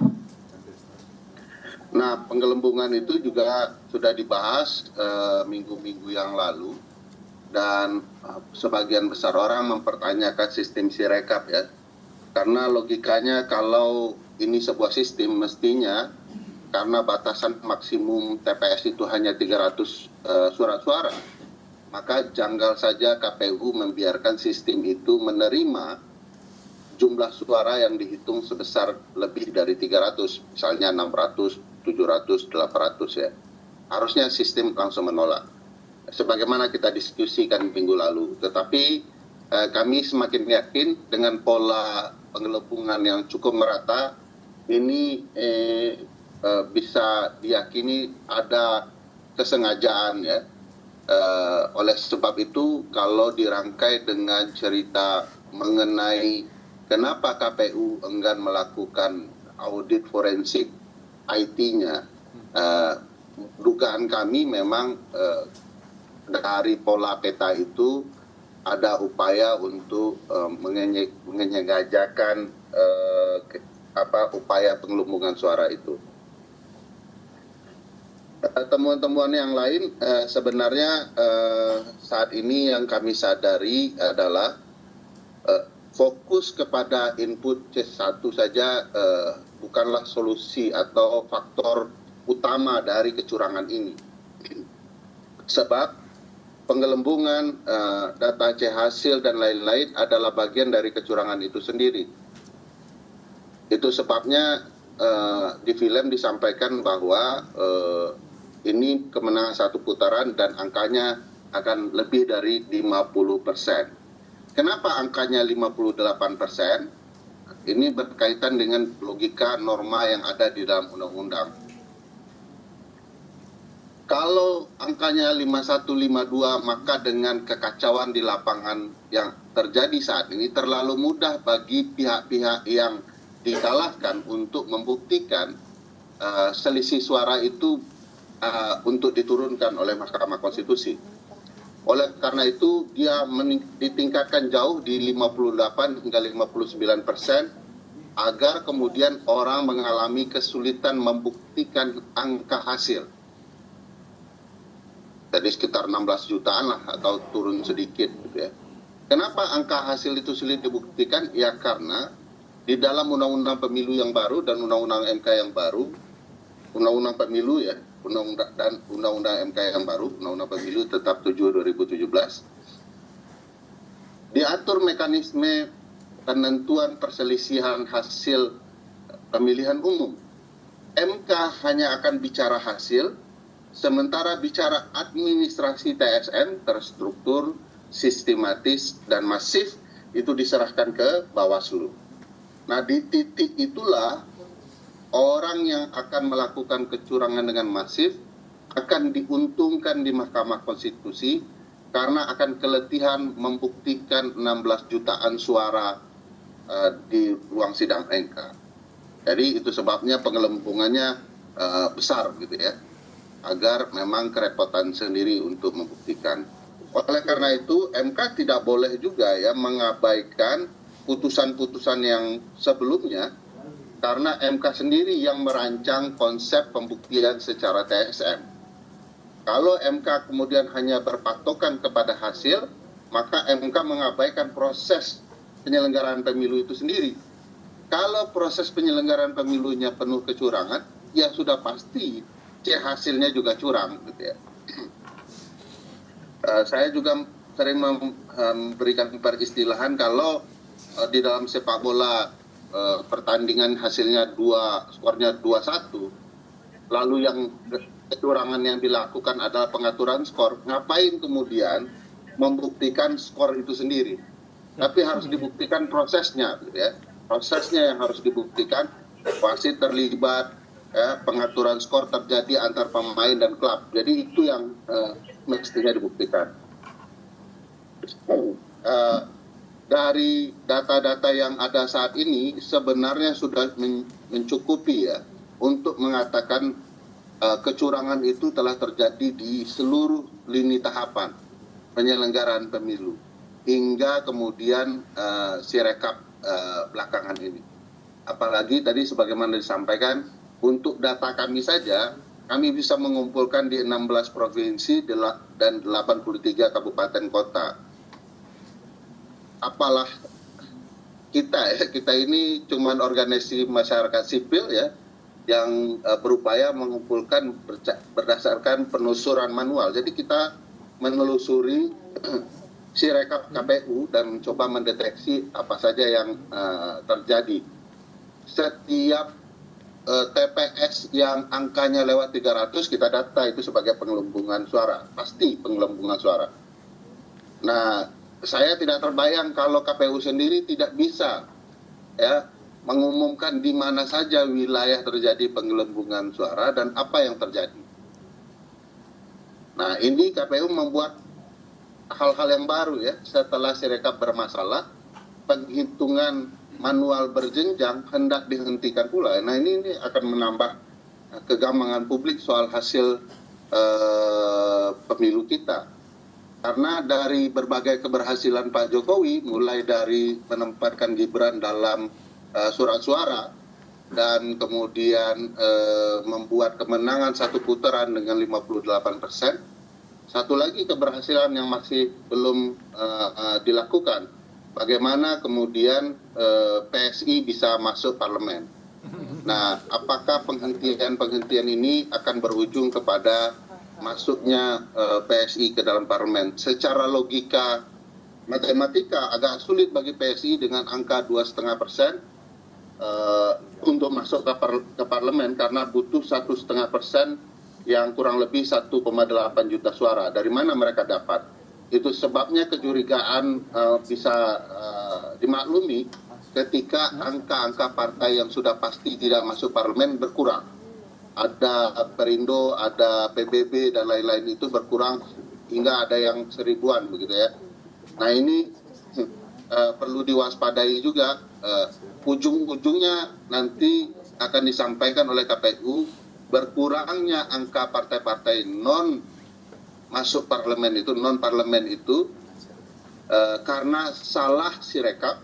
[SPEAKER 11] Nah, penggelembungan itu juga sudah dibahas minggu-minggu yang lalu, dan sebagian besar orang mempertanyakan sistem Sirekap ya. Karena logikanya kalau ini sebuah sistem, mestinya karena batasan maksimum TPS itu hanya 300 surat suara, maka janggal saja KPU membiarkan sistem itu menerima jumlah suara yang dihitung sebesar lebih dari 300, misalnya 600, 700, 800 ya. Harusnya sistem langsung menolak. Sebagaimana kita diskusikan minggu lalu. Tetapi kami semakin yakin dengan pola penggelembungan yang cukup merata, ini bisa diyakini ada kesengajaan ya. Oleh sebab itu, kalau dirangkai dengan cerita mengenai kenapa KPU enggan melakukan audit forensik IT-nya, dugaan kami memang dari pola peta itu ada upaya untuk menyengajakan upaya penggelembungan suara itu. Temuan-temuan yang lain sebenarnya saat ini yang kami sadari adalah fokus kepada input C1 saja bukanlah solusi atau faktor utama dari kecurangan ini. Sebab penggelembungan, data C hasil dan lain-lain adalah bagian dari kecurangan itu sendiri. Itu sebabnya di film disampaikan bahwa ini kemenangan satu putaran dan angkanya akan lebih dari 50%. Kenapa angkanya 58%? Ini berkaitan dengan logika norma yang ada di dalam undang-undang. Kalau angkanya 5152, maka dengan kekacauan di lapangan yang terjadi saat ini terlalu mudah bagi pihak-pihak yang dikalahkan untuk membuktikan selisih suara itu untuk diturunkan oleh Mahkamah Konstitusi. Oleh karena itu dia ditingkatkan jauh di 58 hingga 59% agar kemudian orang mengalami kesulitan membuktikan angka hasil. Jadi sekitar 16 jutaan lah atau turun sedikit gitu ya. Kenapa angka hasil itu sulit dibuktikan? Ya karena di dalam undang-undang pemilu yang baru dan undang-undang MK yang baru, undang-undang pemilu ya, dan undang-undang MK yang baru, undang-undang pemilu tetap 7/2017, diatur mekanisme penentuan perselisihan hasil pemilihan umum. MK hanya akan bicara hasil, sementara bicara administrasi TSN terstruktur, sistematis, dan masif itu diserahkan ke Bawaslu. Nah, di titik itulah orang yang akan melakukan kecurangan dengan masif akan diuntungkan di Mahkamah Konstitusi karena akan keletihan membuktikan 16 jutaan suara di ruang sidang MK. Jadi itu sebabnya penggelembungannya besar gitu ya, agar memang kerepotan sendiri untuk membuktikan. Oleh karena itu MK tidak boleh juga ya mengabaikan putusan-putusan yang sebelumnya, karena MK sendiri yang merancang konsep pembuktian secara TSN. Kalau MK kemudian hanya berpatokan kepada hasil, maka MK mengabaikan proses penyelenggaraan pemilu itu sendiri. Kalau proses penyelenggaraan pemilunya penuh kecurangan, ya sudah pasti C hasilnya juga curang gitu ya. Saya juga sering memberikan peristilahan kalau di dalam sepak bola pertandingan hasilnya skornya 2-1, lalu yang kecurangan yang dilakukan adalah pengaturan skor, ngapain kemudian membuktikan skor itu sendiri? Tapi harus dibuktikan prosesnya, gitu ya. Prosesnya yang harus dibuktikan, wasit terlibat, ya, pengaturan skor terjadi antar pemain dan klub. Jadi itu yang mestinya dibuktikan. Dari data-data yang ada saat ini sebenarnya sudah mencukupi ya untuk mengatakan kecurangan itu telah terjadi di seluruh lini tahapan penyelenggaraan pemilu hingga kemudian Sirekap belakangan ini. Apalagi tadi sebagaimana disampaikan, untuk data kami saja kami bisa mengumpulkan di 16 provinsi dan 83 kabupaten kota. Apalah kita ini cuman organisasi masyarakat sipil ya yang berupaya mengumpulkan berdasarkan penelusuran manual. Jadi kita menelusuri Sirekap KPU dan mencoba mendeteksi apa saja yang terjadi. Setiap TPS yang angkanya lewat 300 kita data itu sebagai penggelembungan suara, pasti penggelembungan suara. Nah, saya tidak terbayang kalau KPU sendiri tidak bisa ya mengumumkan di mana saja wilayah terjadi penggelembungan suara dan apa yang terjadi. Nah, ini KPU membuat hal-hal yang baru ya, setelah Sirekap bermasalah, penghitungan manual berjenjang hendak dihentikan pula. Nah, ini akan menambah kegambangan publik soal hasil pemilu kita. Karena dari berbagai keberhasilan Pak Jokowi, mulai dari menempatkan Gibran dalam surat suara dan kemudian membuat kemenangan satu putaran dengan 58%. Satu lagi keberhasilan yang masih belum dilakukan, bagaimana kemudian PSI bisa masuk parlemen. Nah, apakah penghentian ini akan berujung kepada masuknya PSI ke dalam parlemen? Secara logika matematika agak sulit bagi PSI dengan angka 2,5% untuk masuk ke parlemen karena butuh 1,5% yang kurang lebih 1,8 juta suara. Dari mana mereka dapat? Itu sebabnya kecurigaan bisa dimaklumi ketika angka-angka partai yang sudah pasti tidak masuk parlemen berkurang. Ada Perindo, ada PBB dan lain-lain itu berkurang hingga ada yang 1000-an begitu ya. Nah, ini perlu diwaspadai juga. Ujung-ujungnya nanti akan disampaikan oleh KPU berkurangnya angka partai-partai non masuk parlemen itu, non parlemen itu karena salah Sirekap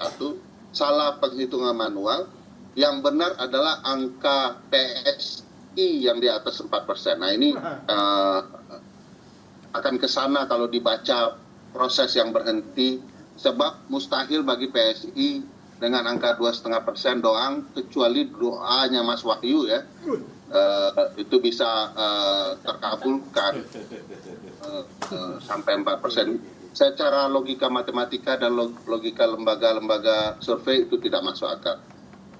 [SPEAKER 11] atau salah penghitungan manual. Yang benar adalah angka PSI yang di atas 4%. Nah, ini akan ke sana kalau dibaca proses yang berhenti, sebab mustahil bagi PSI dengan angka 2,5% doang, kecuali doanya Mas Wahyu ya, itu bisa terkabulkan sampai 4%. Secara logika matematika dan logika lembaga-lembaga survei itu tidak masuk akal.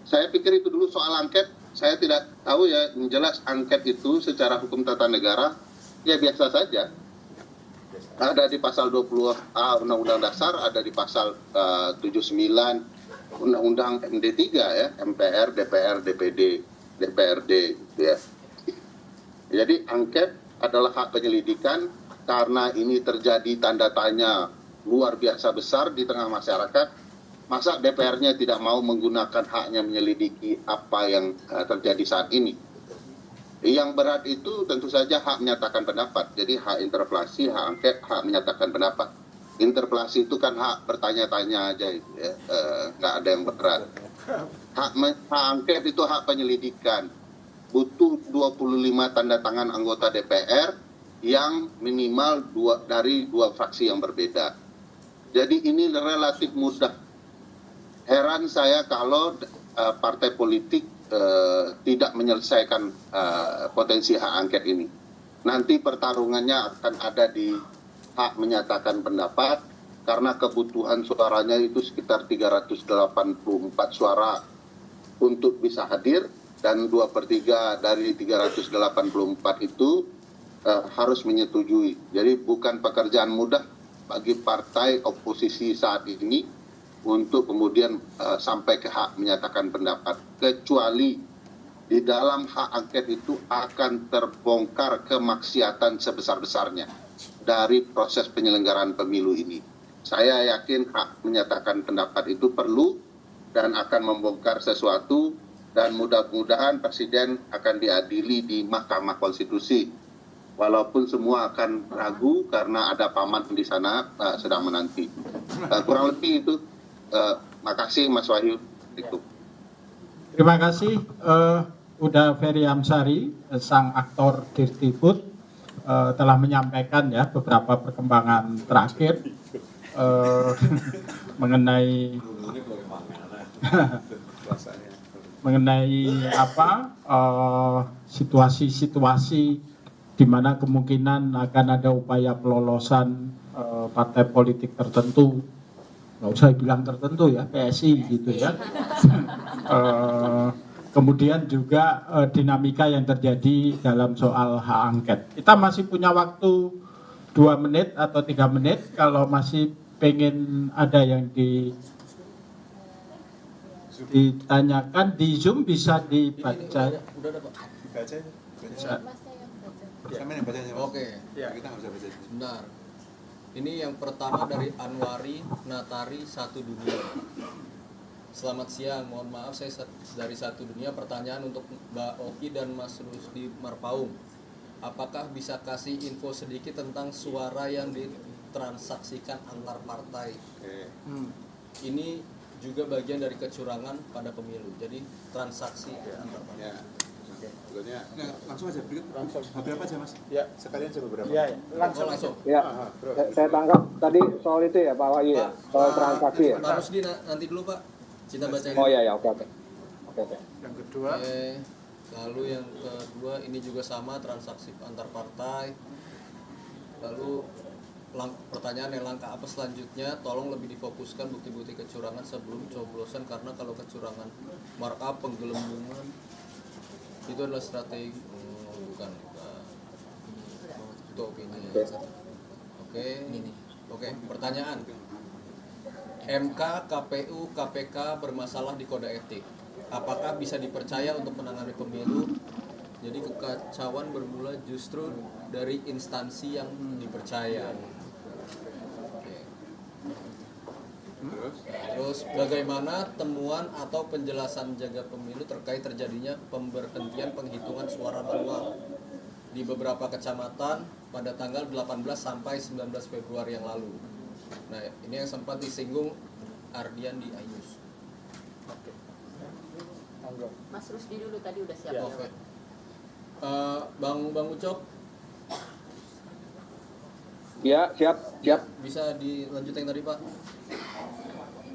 [SPEAKER 11] Saya pikir itu dulu soal angket. Saya tidak tahu ya, yang jelas angket itu secara hukum tata negara ya biasa saja. Ada di pasal 20A Undang-Undang Dasar, ada di pasal 79 Undang-Undang MD3 ya, MPR, DPR, DPD, DPRD gitu ya. Jadi angket adalah hak penyelidikan karena ini terjadi tanda tanya luar biasa besar di tengah masyarakat. Masa DPR-nya tidak mau menggunakan haknya menyelidiki apa yang terjadi saat ini? Yang berat itu tentu saja hak menyatakan pendapat. Jadi hak interpelasi, hak angket, hak menyatakan pendapat. Interpelasi itu kan hak bertanya-tanya aja, ya. Nggak ada yang berat. Hak angket itu hak penyelidikan. Butuh 25 tanda tangan anggota DPR yang minimal dari dua fraksi yang berbeda. Jadi ini relatif mudah. Heran saya kalau partai politik tidak menyelesaikan potensi hak angket ini. Nanti pertarungannya akan ada di hak menyatakan pendapat karena kebutuhan suaranya itu sekitar 384 suara untuk bisa hadir, dan 2/3 dari 384 itu harus menyetujui. Jadi bukan pekerjaan mudah bagi partai oposisi saat ini untuk kemudian sampai ke hak menyatakan pendapat, kecuali di dalam hak angket itu akan terbongkar kemaksiatan sebesar-besarnya dari proses penyelenggaraan pemilu ini. Saya yakin hak menyatakan pendapat itu perlu dan akan membongkar sesuatu, dan mudah-mudahan Presiden akan diadili di Mahkamah Konstitusi. Walaupun semua akan ragu karena ada paman di sana sedang menanti. Kurang lebih itu. Makasih Mas Wahyu.
[SPEAKER 1] Terima kasih. Uda Ferry Amsari, sang aktor Dirty Food, telah menyampaikan ya beberapa perkembangan terakhir mengenai situasi-situasi di mana kemungkinan akan ada upaya pelolosan partai politik tertentu, nggak usah bilang tertentu ya, PSI gitu ya. Kemudian juga dinamika yang terjadi dalam soal hak angket. Kita masih punya waktu 2 menit atau 3 menit. Kalau masih pengen ada yang ditanyakan di Zoom bisa dibaca.
[SPEAKER 12] Oke, kita nggak bisa baca. Sebentar. Ini yang pertama dari Anwari Natari Satu Dunia. Selamat siang, mohon maaf saya dari Satu Dunia. Pertanyaan untuk Mbak Oki dan Mas Rusdi Marpaung. Apakah bisa kasih info sedikit tentang suara yang ditransaksikan antar partai? Ini juga bagian dari kecurangan pada pemilu. Jadi transaksi antar partai.
[SPEAKER 6] Langsung aja, beberapa aja Mas. Ya, sekalian aja beberapa.
[SPEAKER 5] Ya,
[SPEAKER 12] langsung.
[SPEAKER 5] Ya, saya tangkap tadi soal itu ya Pak Wahyu ya, soal transaksi ya.
[SPEAKER 12] Pak Rusdi nanti dulu Pak, kita baca.
[SPEAKER 5] Oh ya, oke.
[SPEAKER 6] Yang kedua.
[SPEAKER 12] Lalu yang kedua ini juga sama, transaksi antar partai. Lalu pertanyaan yang langkah apa selanjutnya? Tolong lebih difokuskan bukti-bukti kecurangan sebelum coblosan, karena kalau kecurangan markup, penggelembungan itu adalah strategi. Bukan itu opini. Oke, pertanyaan. MK, KPU, KPK bermasalah di kode etik. Apakah bisa dipercaya untuk menangani pemilu? Jadi kekacauan bermula justru dari instansi yang dipercaya. Terus bagaimana temuan atau penjelasan jaga pemilu terkait terjadinya pemberhentian penghitungan suara manual di beberapa kecamatan pada tanggal 18 sampai 19 Februari yang lalu. Nah, ini yang sempat disinggung Ardian di Ayus.
[SPEAKER 2] Mas Rusdi dulu tadi udah siap.
[SPEAKER 12] Oke. Bang Ucok.
[SPEAKER 5] Ya, siap.
[SPEAKER 12] Bisa dilanjutkan tadi Pak?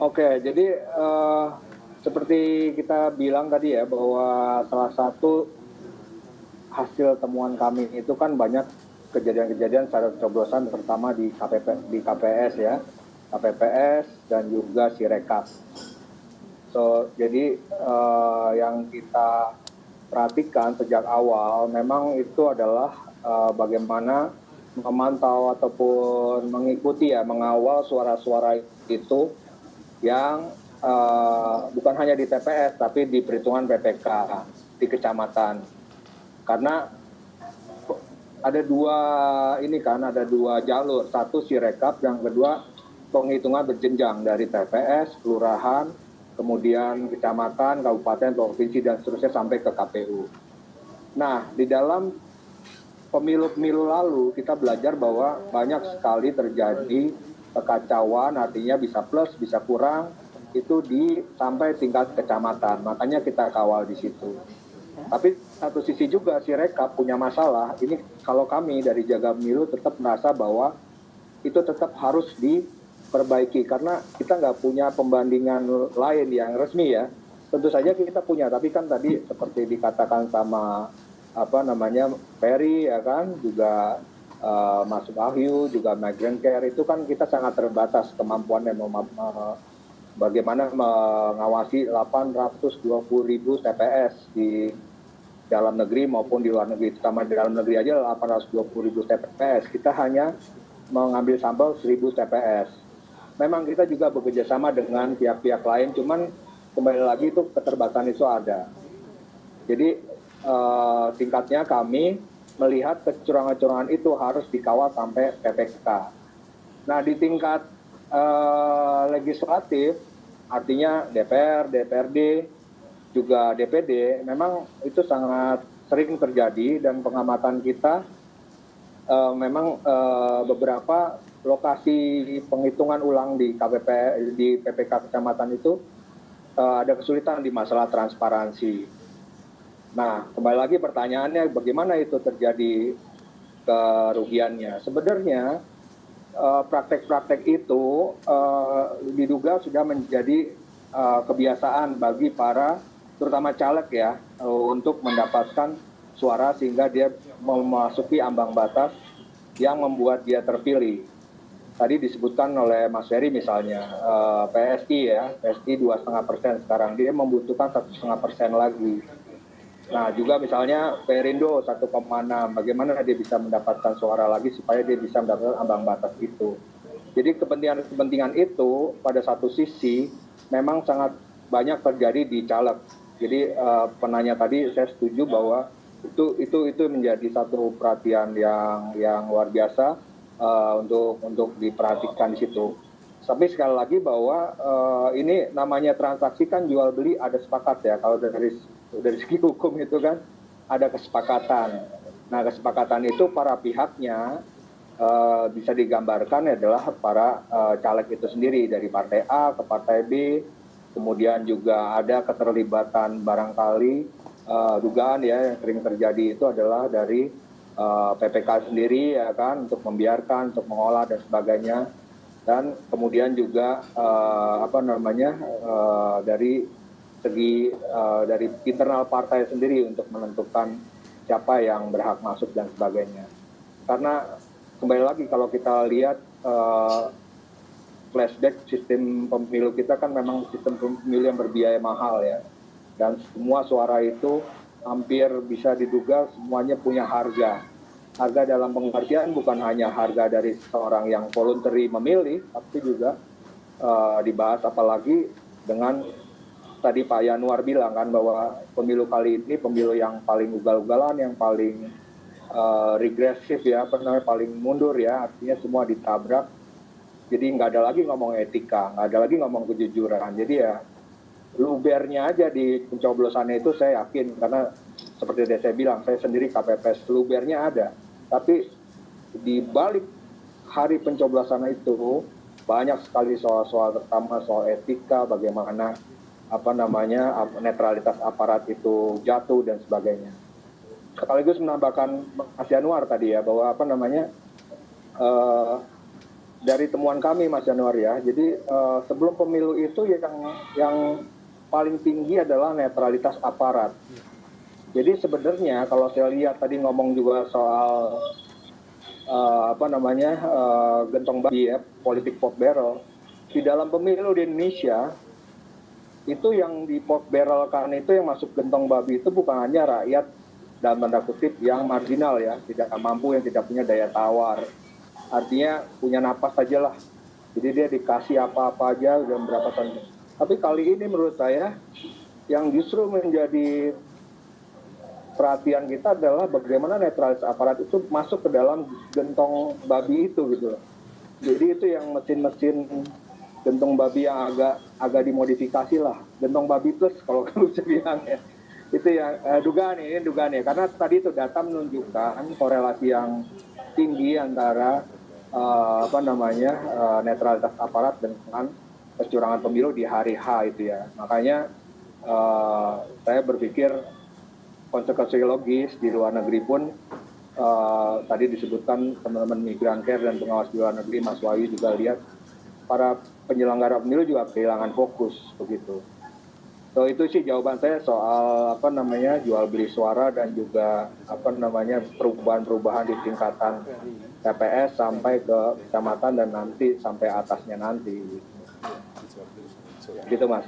[SPEAKER 5] Oke, jadi seperti kita bilang tadi ya, bahwa salah satu hasil temuan kami itu kan banyak kejadian-kejadian secara coblosan, pertama di KPPS ya, KPPS dan juga Sirekap. Jadi yang kita perhatikan sejak awal memang itu adalah bagaimana memantau ataupun mengikuti ya, mengawal suara-suara itu yang bukan hanya di TPS tapi di perhitungan PPK di kecamatan, karena ada ada dua jalur, satu Sirekap, yang kedua penghitungan berjenjang dari TPS, kelurahan, kemudian kecamatan, kabupaten, provinsi dan seterusnya sampai ke KPU. Nah, di dalam pemilu-pemilu lalu kita belajar bahwa banyak sekali terjadi kekacauan, artinya bisa plus, bisa kurang, itu sampai tingkat kecamatan. Makanya kita kawal di situ. Tapi satu sisi juga Sirekap punya masalah. Ini kalau kami dari Jaga Pemilu tetap merasa bahwa itu tetap harus diperbaiki, karena kita nggak punya pembandingan lain yang resmi ya. Tentu saja kita punya, tapi kan tadi seperti dikatakan sama Ferry ya kan, juga Mas Wahyu juga migrant care itu kan kita sangat terbatas kemampuannya bagaimana mengawasi 820.000 TPS di dalam negeri maupun di luar negeri. Terutama di dalam negeri aja 820.000 TPS. Kita hanya mengambil sampel 1.000 TPS. Memang kita juga bekerja sama dengan pihak-pihak lain, cuman kembali lagi itu keterbatasan itu ada. Jadi tingkatnya kami melihat kecurangan-kecurangan itu harus dikawal sampai PPK. Nah di tingkat legislatif, artinya DPR, DPRD, juga DPD, memang itu sangat sering terjadi dan pengamatan kita memang beberapa lokasi penghitungan ulang di PPK kecamatan itu ada kesulitan di masalah transparansi. Nah, kembali lagi pertanyaannya bagaimana itu terjadi kerugiannya. Sebenarnya praktek-praktek itu diduga sudah menjadi kebiasaan bagi para terutama caleg ya untuk mendapatkan suara sehingga dia memasuki ambang batas yang membuat dia terpilih. Tadi disebutkan oleh Mas Ferry misalnya PSI ya, PSI 2,5%, sekarang dia membutuhkan 1,5% lagi. Nah juga misalnya Perindo 1,6, bagaimana dia bisa mendapatkan suara lagi supaya dia bisa mendapatkan ambang batas itu. Jadi kepentingan itu pada satu sisi memang sangat banyak terjadi di caleg. Jadi penanya tadi saya setuju bahwa itu menjadi satu perhatian yang luar biasa untuk diperhatikan di situ. Tapi sekali lagi bahwa ini namanya transaksi kan jual beli ada sepakat ya. Kalau dari segi hukum itu kan ada kesepakatan. Nah kesepakatan itu para pihaknya bisa digambarkan adalah para caleg itu sendiri dari partai A ke partai B, kemudian juga ada keterlibatan barangkali dugaan ya yang sering terjadi itu adalah dari PPK sendiri ya kan untuk membiarkan, untuk mengolah dan sebagainya, dan kemudian juga dari segi dari internal partai sendiri untuk menentukan siapa yang berhak masuk dan sebagainya. Karena kembali lagi kalau kita lihat flashback sistem pemilu kita kan memang sistem pemilu yang berbiaya mahal ya, dan semua suara itu hampir bisa diduga semuanya punya harga. Harga dalam pengertian bukan hanya harga dari seorang yang voluntary memilih, tapi juga dibahas apalagi dengan tadi Pak Yanuar bilang kan bahwa pemilu kali ini pemilu yang paling ugal-ugalan, yang paling regresif ya, paling mundur ya, artinya semua ditabrak. Jadi nggak ada lagi ngomong etika, nggak ada lagi ngomong kejujuran. Jadi ya lubernya aja di pencoblosannya itu saya yakin, karena seperti yang saya bilang, saya sendiri KPPS, lubernya ada. Tapi di balik hari pencoblosan itu banyak sekali soal-soal, terutama soal etika, bagaimana netralitas aparat itu jatuh dan sebagainya. Sekaligus menambahkan Mas Yanuar tadi ya bahwa dari temuan kami Mas Yanuar ya, jadi sebelum pemilu itu yang paling tinggi adalah netralitas aparat. Jadi sebenarnya kalau saya lihat tadi ngomong juga soal gentong babi ya, politik pork barrel, di dalam pemilu di Indonesia itu yang di pork barrel kan itu yang masuk gentong babi itu bukan hanya rakyat dalam tanda kutip yang marginal ya, tidak mampu, yang tidak punya daya tawar, artinya punya napas saja lah, jadi dia dikasih apa-apa aja dan berapa tahun. Tapi kali ini menurut saya yang justru menjadi perhatian kita adalah bagaimana netralitas aparat itu masuk ke dalam gentong babi itu gitu loh. Jadi itu yang mesin-mesin gentong babi yang agak dimodifikasi lah, gentong babi plus kalau bisa bilang ya. Itu yang dugaan ya, karena tadi itu data menunjukkan korelasi yang tinggi antara netralitas aparat dengan kecurangan pemilu di hari H itu ya. Makanya saya berpikir konsekuensi logis di luar negeri pun tadi disebutkan teman-teman migran care dan pengawas di luar negeri, Mas Wahyu juga lihat para penyelenggara pemilu juga kehilangan fokus begitu. So itu sih jawaban saya soal jual beli suara dan juga perubahan-perubahan di tingkatan TPS sampai ke kecamatan dan nanti sampai atasnya nanti. Gitu Mas.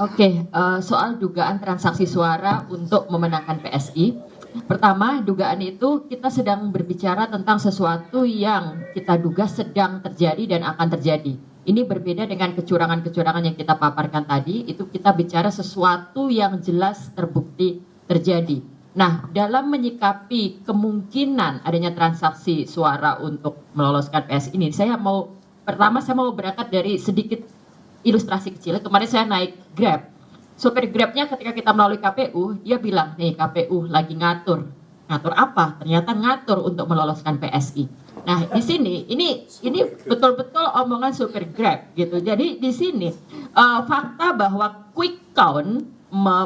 [SPEAKER 2] Oke, soal dugaan transaksi suara untuk memenangkan PSI. Pertama, dugaan itu kita sedang berbicara tentang sesuatu yang kita duga sedang terjadi dan akan terjadi. Ini berbeda dengan kecurangan-kecurangan yang kita paparkan tadi, itu kita bicara sesuatu yang jelas terbukti terjadi. Nah, dalam menyikapi kemungkinan adanya transaksi suara untuk meloloskan PSI ini, saya mau berangkat dari sedikit ilustrasi kecil. Kemarin saya naik Grab. Sopir Grabnya ketika kita melalui KPU, dia bilang, nih KPU lagi ngatur. Ngatur apa? Ternyata ngatur untuk meloloskan PSI. Nah, di sini ini betul-betul omongan sopir Grab gitu. Jadi di sini fakta bahwa quick count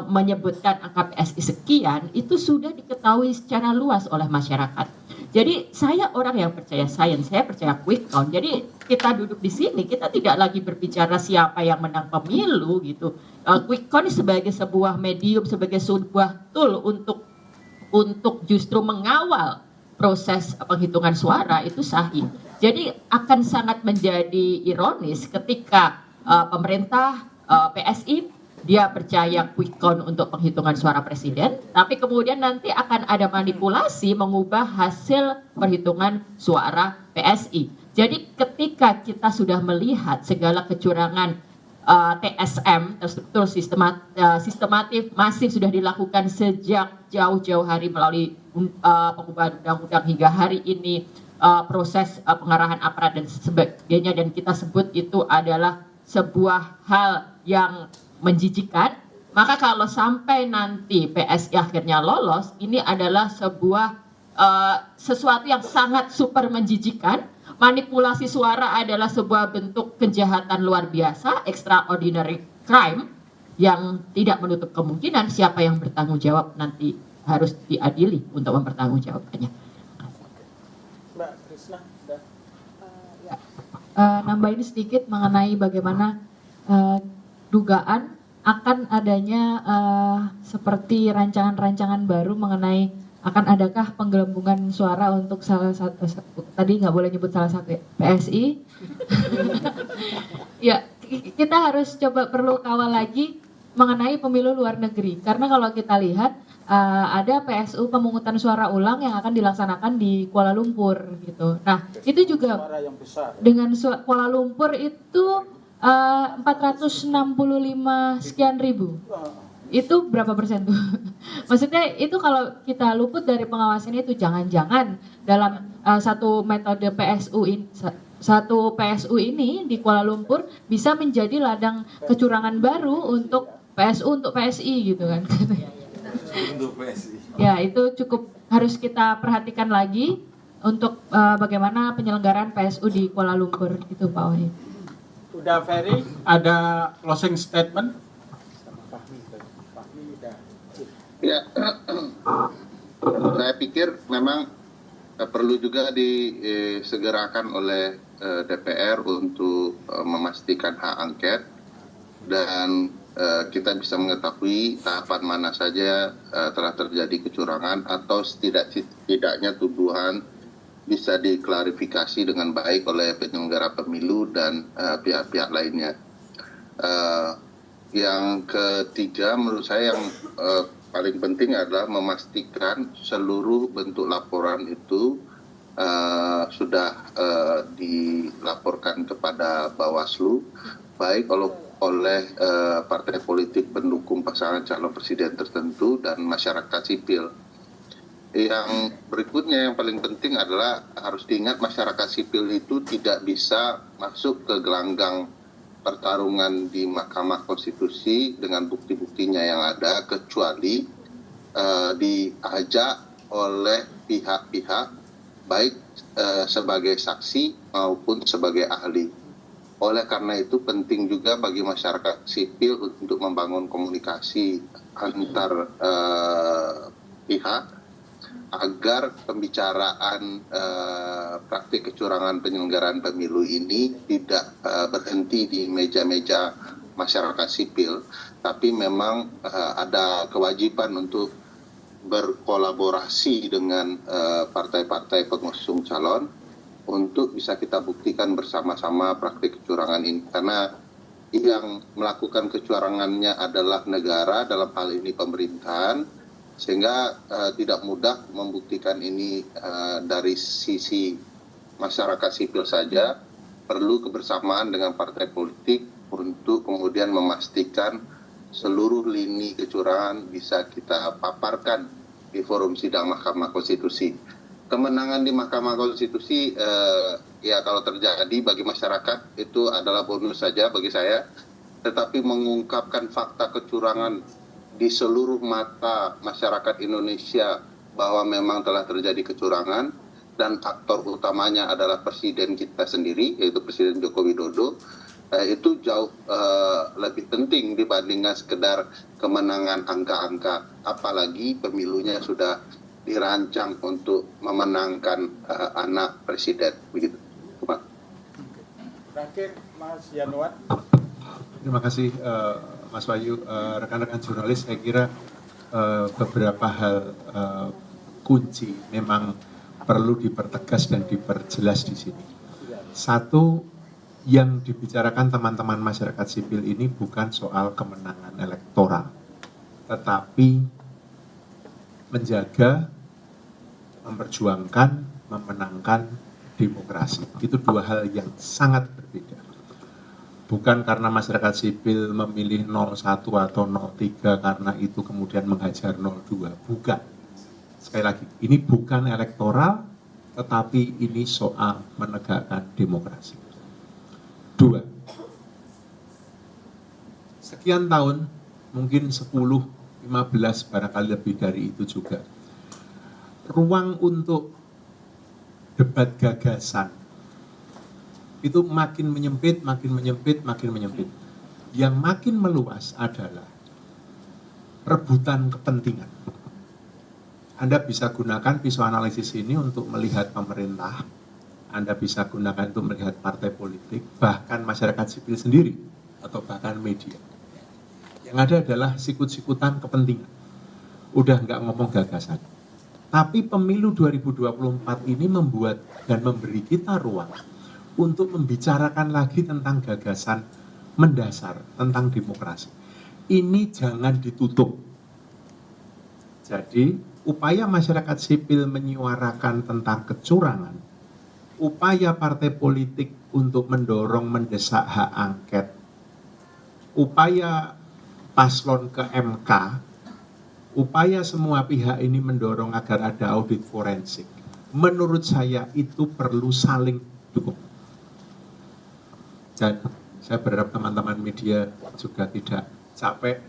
[SPEAKER 2] menyebutkan angka PSI sekian itu sudah diketahui secara luas oleh masyarakat. Jadi saya orang yang percaya sains, saya percaya quick count. Jadi kita duduk di sini, kita tidak lagi berbicara siapa yang menang pemilu gitu. Quick count sebagai sebuah medium, sebagai sebuah tool untuk justru mengawal proses penghitungan suara itu sahih. Jadi akan sangat menjadi ironis ketika pemerintah PSI dia percaya quick count untuk penghitungan suara presiden, tapi kemudian nanti akan ada manipulasi mengubah hasil perhitungan suara PSI. Jadi ketika kita sudah melihat segala kecurangan TSM, terstruktur sistematif masih sudah dilakukan sejak jauh-jauh hari melalui pengubahan undang-undang hingga hari ini, proses pengarahan aparat dan sebagainya, dan kita sebut itu adalah sebuah hal yang menjijikan. Maka kalau sampai nanti PSI akhirnya lolos, ini adalah sebuah sesuatu yang sangat super menjijikan. Manipulasi suara adalah sebuah bentuk kejahatan luar biasa, extraordinary crime, yang tidak menutup kemungkinan siapa yang bertanggung jawab nanti harus diadili untuk mempertanggungjawabkannya.
[SPEAKER 6] Mbak Krisna,
[SPEAKER 4] nambahin sedikit mengenai bagaimana dugaan akan adanya seperti rancangan-rancangan baru mengenai akan adakah penggelembungan suara untuk salah satu, tadi nggak boleh nyebut salah satu ya, PSI. Ya, kita harus perlu kawal lagi mengenai pemilu luar negeri, karena kalau kita lihat ada PSU pemungutan suara ulang yang akan dilaksanakan di Kuala Lumpur gitu. Nah, itu juga dengan Kuala Lumpur itu 465 sekian ribu. Itu berapa persen tuh? Maksudnya itu kalau kita luput dari pengawasan itu, jangan-jangan dalam satu metode satu PSU ini di Kuala Lumpur bisa menjadi ladang kecurangan baru untuk PSU untuk PSI gitu kan.
[SPEAKER 6] Untuk PSI.
[SPEAKER 4] Ya, itu cukup harus kita perhatikan lagi untuk bagaimana penyelenggaraan PSU di Kuala Lumpur itu Pak Wahyu.
[SPEAKER 1] Udah Ferry, ada closing statement?
[SPEAKER 11] Ya, saya pikir memang perlu juga disegerakan oleh DPR untuk memastikan hak angket, dan kita bisa mengetahui tahapan mana saja telah terjadi kecurangan atau setidaknya tuduhan bisa diklarifikasi dengan baik oleh penyelenggara pemilu dan pihak-pihak lainnya. Yang ketiga menurut saya yang paling penting adalah memastikan seluruh bentuk laporan itu sudah dilaporkan kepada Bawaslu, baik oleh partai politik pendukung pasangan calon presiden tertentu dan masyarakat sipil. Yang berikutnya yang paling penting adalah harus diingat masyarakat sipil itu tidak bisa masuk ke gelanggang pertarungan di Mahkamah Konstitusi dengan bukti-buktinya yang ada, kecuali diajak oleh pihak-pihak baik sebagai saksi maupun sebagai ahli. Oleh karena itu penting juga bagi masyarakat sipil untuk membangun komunikasi antar pihak agar pembicaraan praktik kecurangan penyelenggaraan pemilu ini tidak berhenti di meja-meja masyarakat sipil, tapi memang ada kewajiban untuk berkolaborasi dengan partai-partai pengusung calon untuk bisa kita buktikan bersama-sama praktik kecurangan ini, karena yang melakukan kecurangannya adalah negara, dalam hal ini pemerintahan, sehingga tidak mudah membuktikan ini dari sisi masyarakat sipil saja. Perlu kebersamaan dengan partai politik untuk kemudian memastikan seluruh lini kecurangan bisa kita paparkan di forum sidang Mahkamah Konstitusi. Kemenangan di Mahkamah Konstitusi ya kalau terjadi bagi masyarakat itu adalah bonus saja bagi saya, tetapi mengungkapkan fakta kecurangan di seluruh mata masyarakat Indonesia bahwa memang telah terjadi kecurangan dan aktor utamanya adalah presiden kita sendiri, yaitu Presiden Joko Widodo, itu jauh lebih penting dibandingkan sekedar kemenangan angka-angka, apalagi pemilunya sudah dirancang untuk memenangkan anak presiden, begitu.
[SPEAKER 1] Terakhir, Mas Yanuar.
[SPEAKER 7] Terima kasih Mas Wahyu, rekan-rekan jurnalis. Saya kira beberapa hal kunci memang perlu dipertegas dan diperjelas di sini. Satu, yang dibicarakan teman-teman masyarakat sipil ini bukan soal kemenangan elektoral, tetapi menjaga, memperjuangkan, memenangkan demokrasi. Itu dua hal yang sangat berbeda. Bukan karena masyarakat sipil memilih 01 atau 03 karena itu kemudian menghajar 02. Bukan. Sekali lagi, ini bukan elektoral, tetapi ini soal menegakkan demokrasi. Dua, sekian tahun, mungkin 10, 15, barangkali lebih dari itu juga, ruang untuk debat gagasan itu makin menyempit, makin menyempit, makin menyempit. Yang makin meluas adalah rebutan kepentingan. Anda bisa gunakan pisau analisis ini untuk melihat pemerintah, Anda bisa gunakan untuk melihat partai politik, bahkan masyarakat sipil sendiri, atau bahkan media. Yang ada adalah sikut-sikutan kepentingan. Udah nggak ngomong gagasan. Tapi pemilu 2024 ini membuat dan memberi kita ruang untuk membicarakan lagi tentang gagasan mendasar, tentang demokrasi. Ini jangan ditutup. Jadi, upaya masyarakat sipil menyuarakan tentang kecurangan, upaya partai politik untuk mendorong mendesak hak angket, upaya paslon ke MK, upaya semua pihak ini mendorong agar ada audit forensik. Menurut saya itu perlu saling dukung. Dan saya berharap teman-teman media juga tidak capek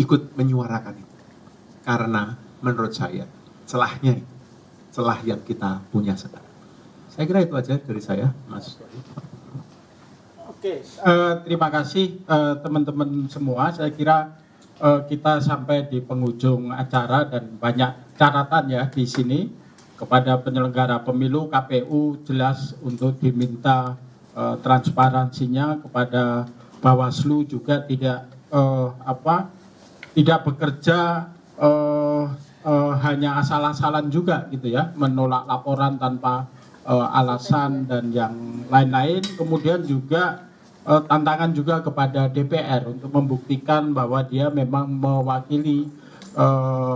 [SPEAKER 7] ikut menyuarakan itu. Karena menurut saya celahnya itu, celah yang kita punya sekarang. Saya kira itu aja dari saya, Mas.
[SPEAKER 1] Oke, terima kasih teman-teman semua. Saya kira kita sampai di penghujung acara dan banyak catatan ya di sini kepada penyelenggara pemilu. KPU jelas untuk diminta transparansinya, kepada Bawaslu juga tidak bekerja hanya asal-asalan juga gitu ya, menolak laporan tanpa alasan dan yang lain-lain. Kemudian juga tantangan juga kepada DPR untuk membuktikan bahwa dia memang mewakili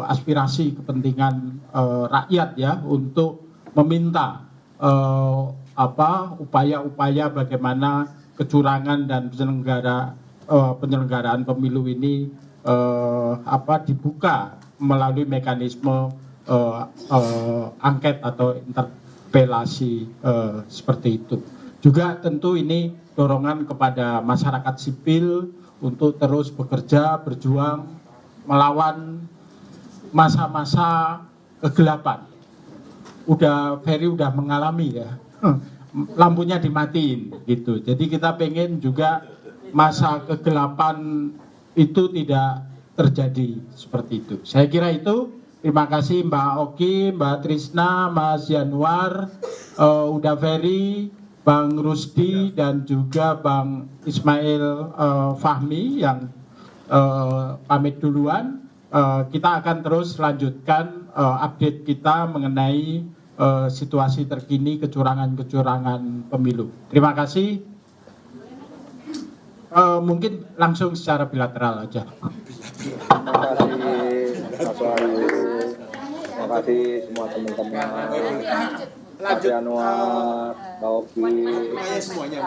[SPEAKER 1] aspirasi kepentingan rakyat ya, untuk meminta upaya-upaya bagaimana kecurangan dan penyelenggaraan pemilu ini dibuka melalui mekanisme angket atau interpelasi seperti itu. Juga tentu ini dorongan kepada masyarakat sipil untuk terus bekerja, berjuang melawan masa-masa kegelapan. Ferry udah mengalami ya, lampunya dimatiin gitu. Jadi kita pengen juga masa kegelapan itu tidak terjadi seperti itu. Saya kira itu Terima kasih Mbak Oki, Mbak Trisna, Mas Januar, Uda Ferry, Bang Rusdi, dan juga Bang Ismail Fahmi yang pamit duluan. Kita akan terus lanjutkan update kita mengenai situasi terkini kecurangan-kecurangan pemilu. Terima kasih. Mungkin langsung secara bilateral aja.
[SPEAKER 5] Terima kasih Mas Wahyu. Terima kasih semua teman-teman. Mas Januar, Mbak Oki.
[SPEAKER 6] Semuanya.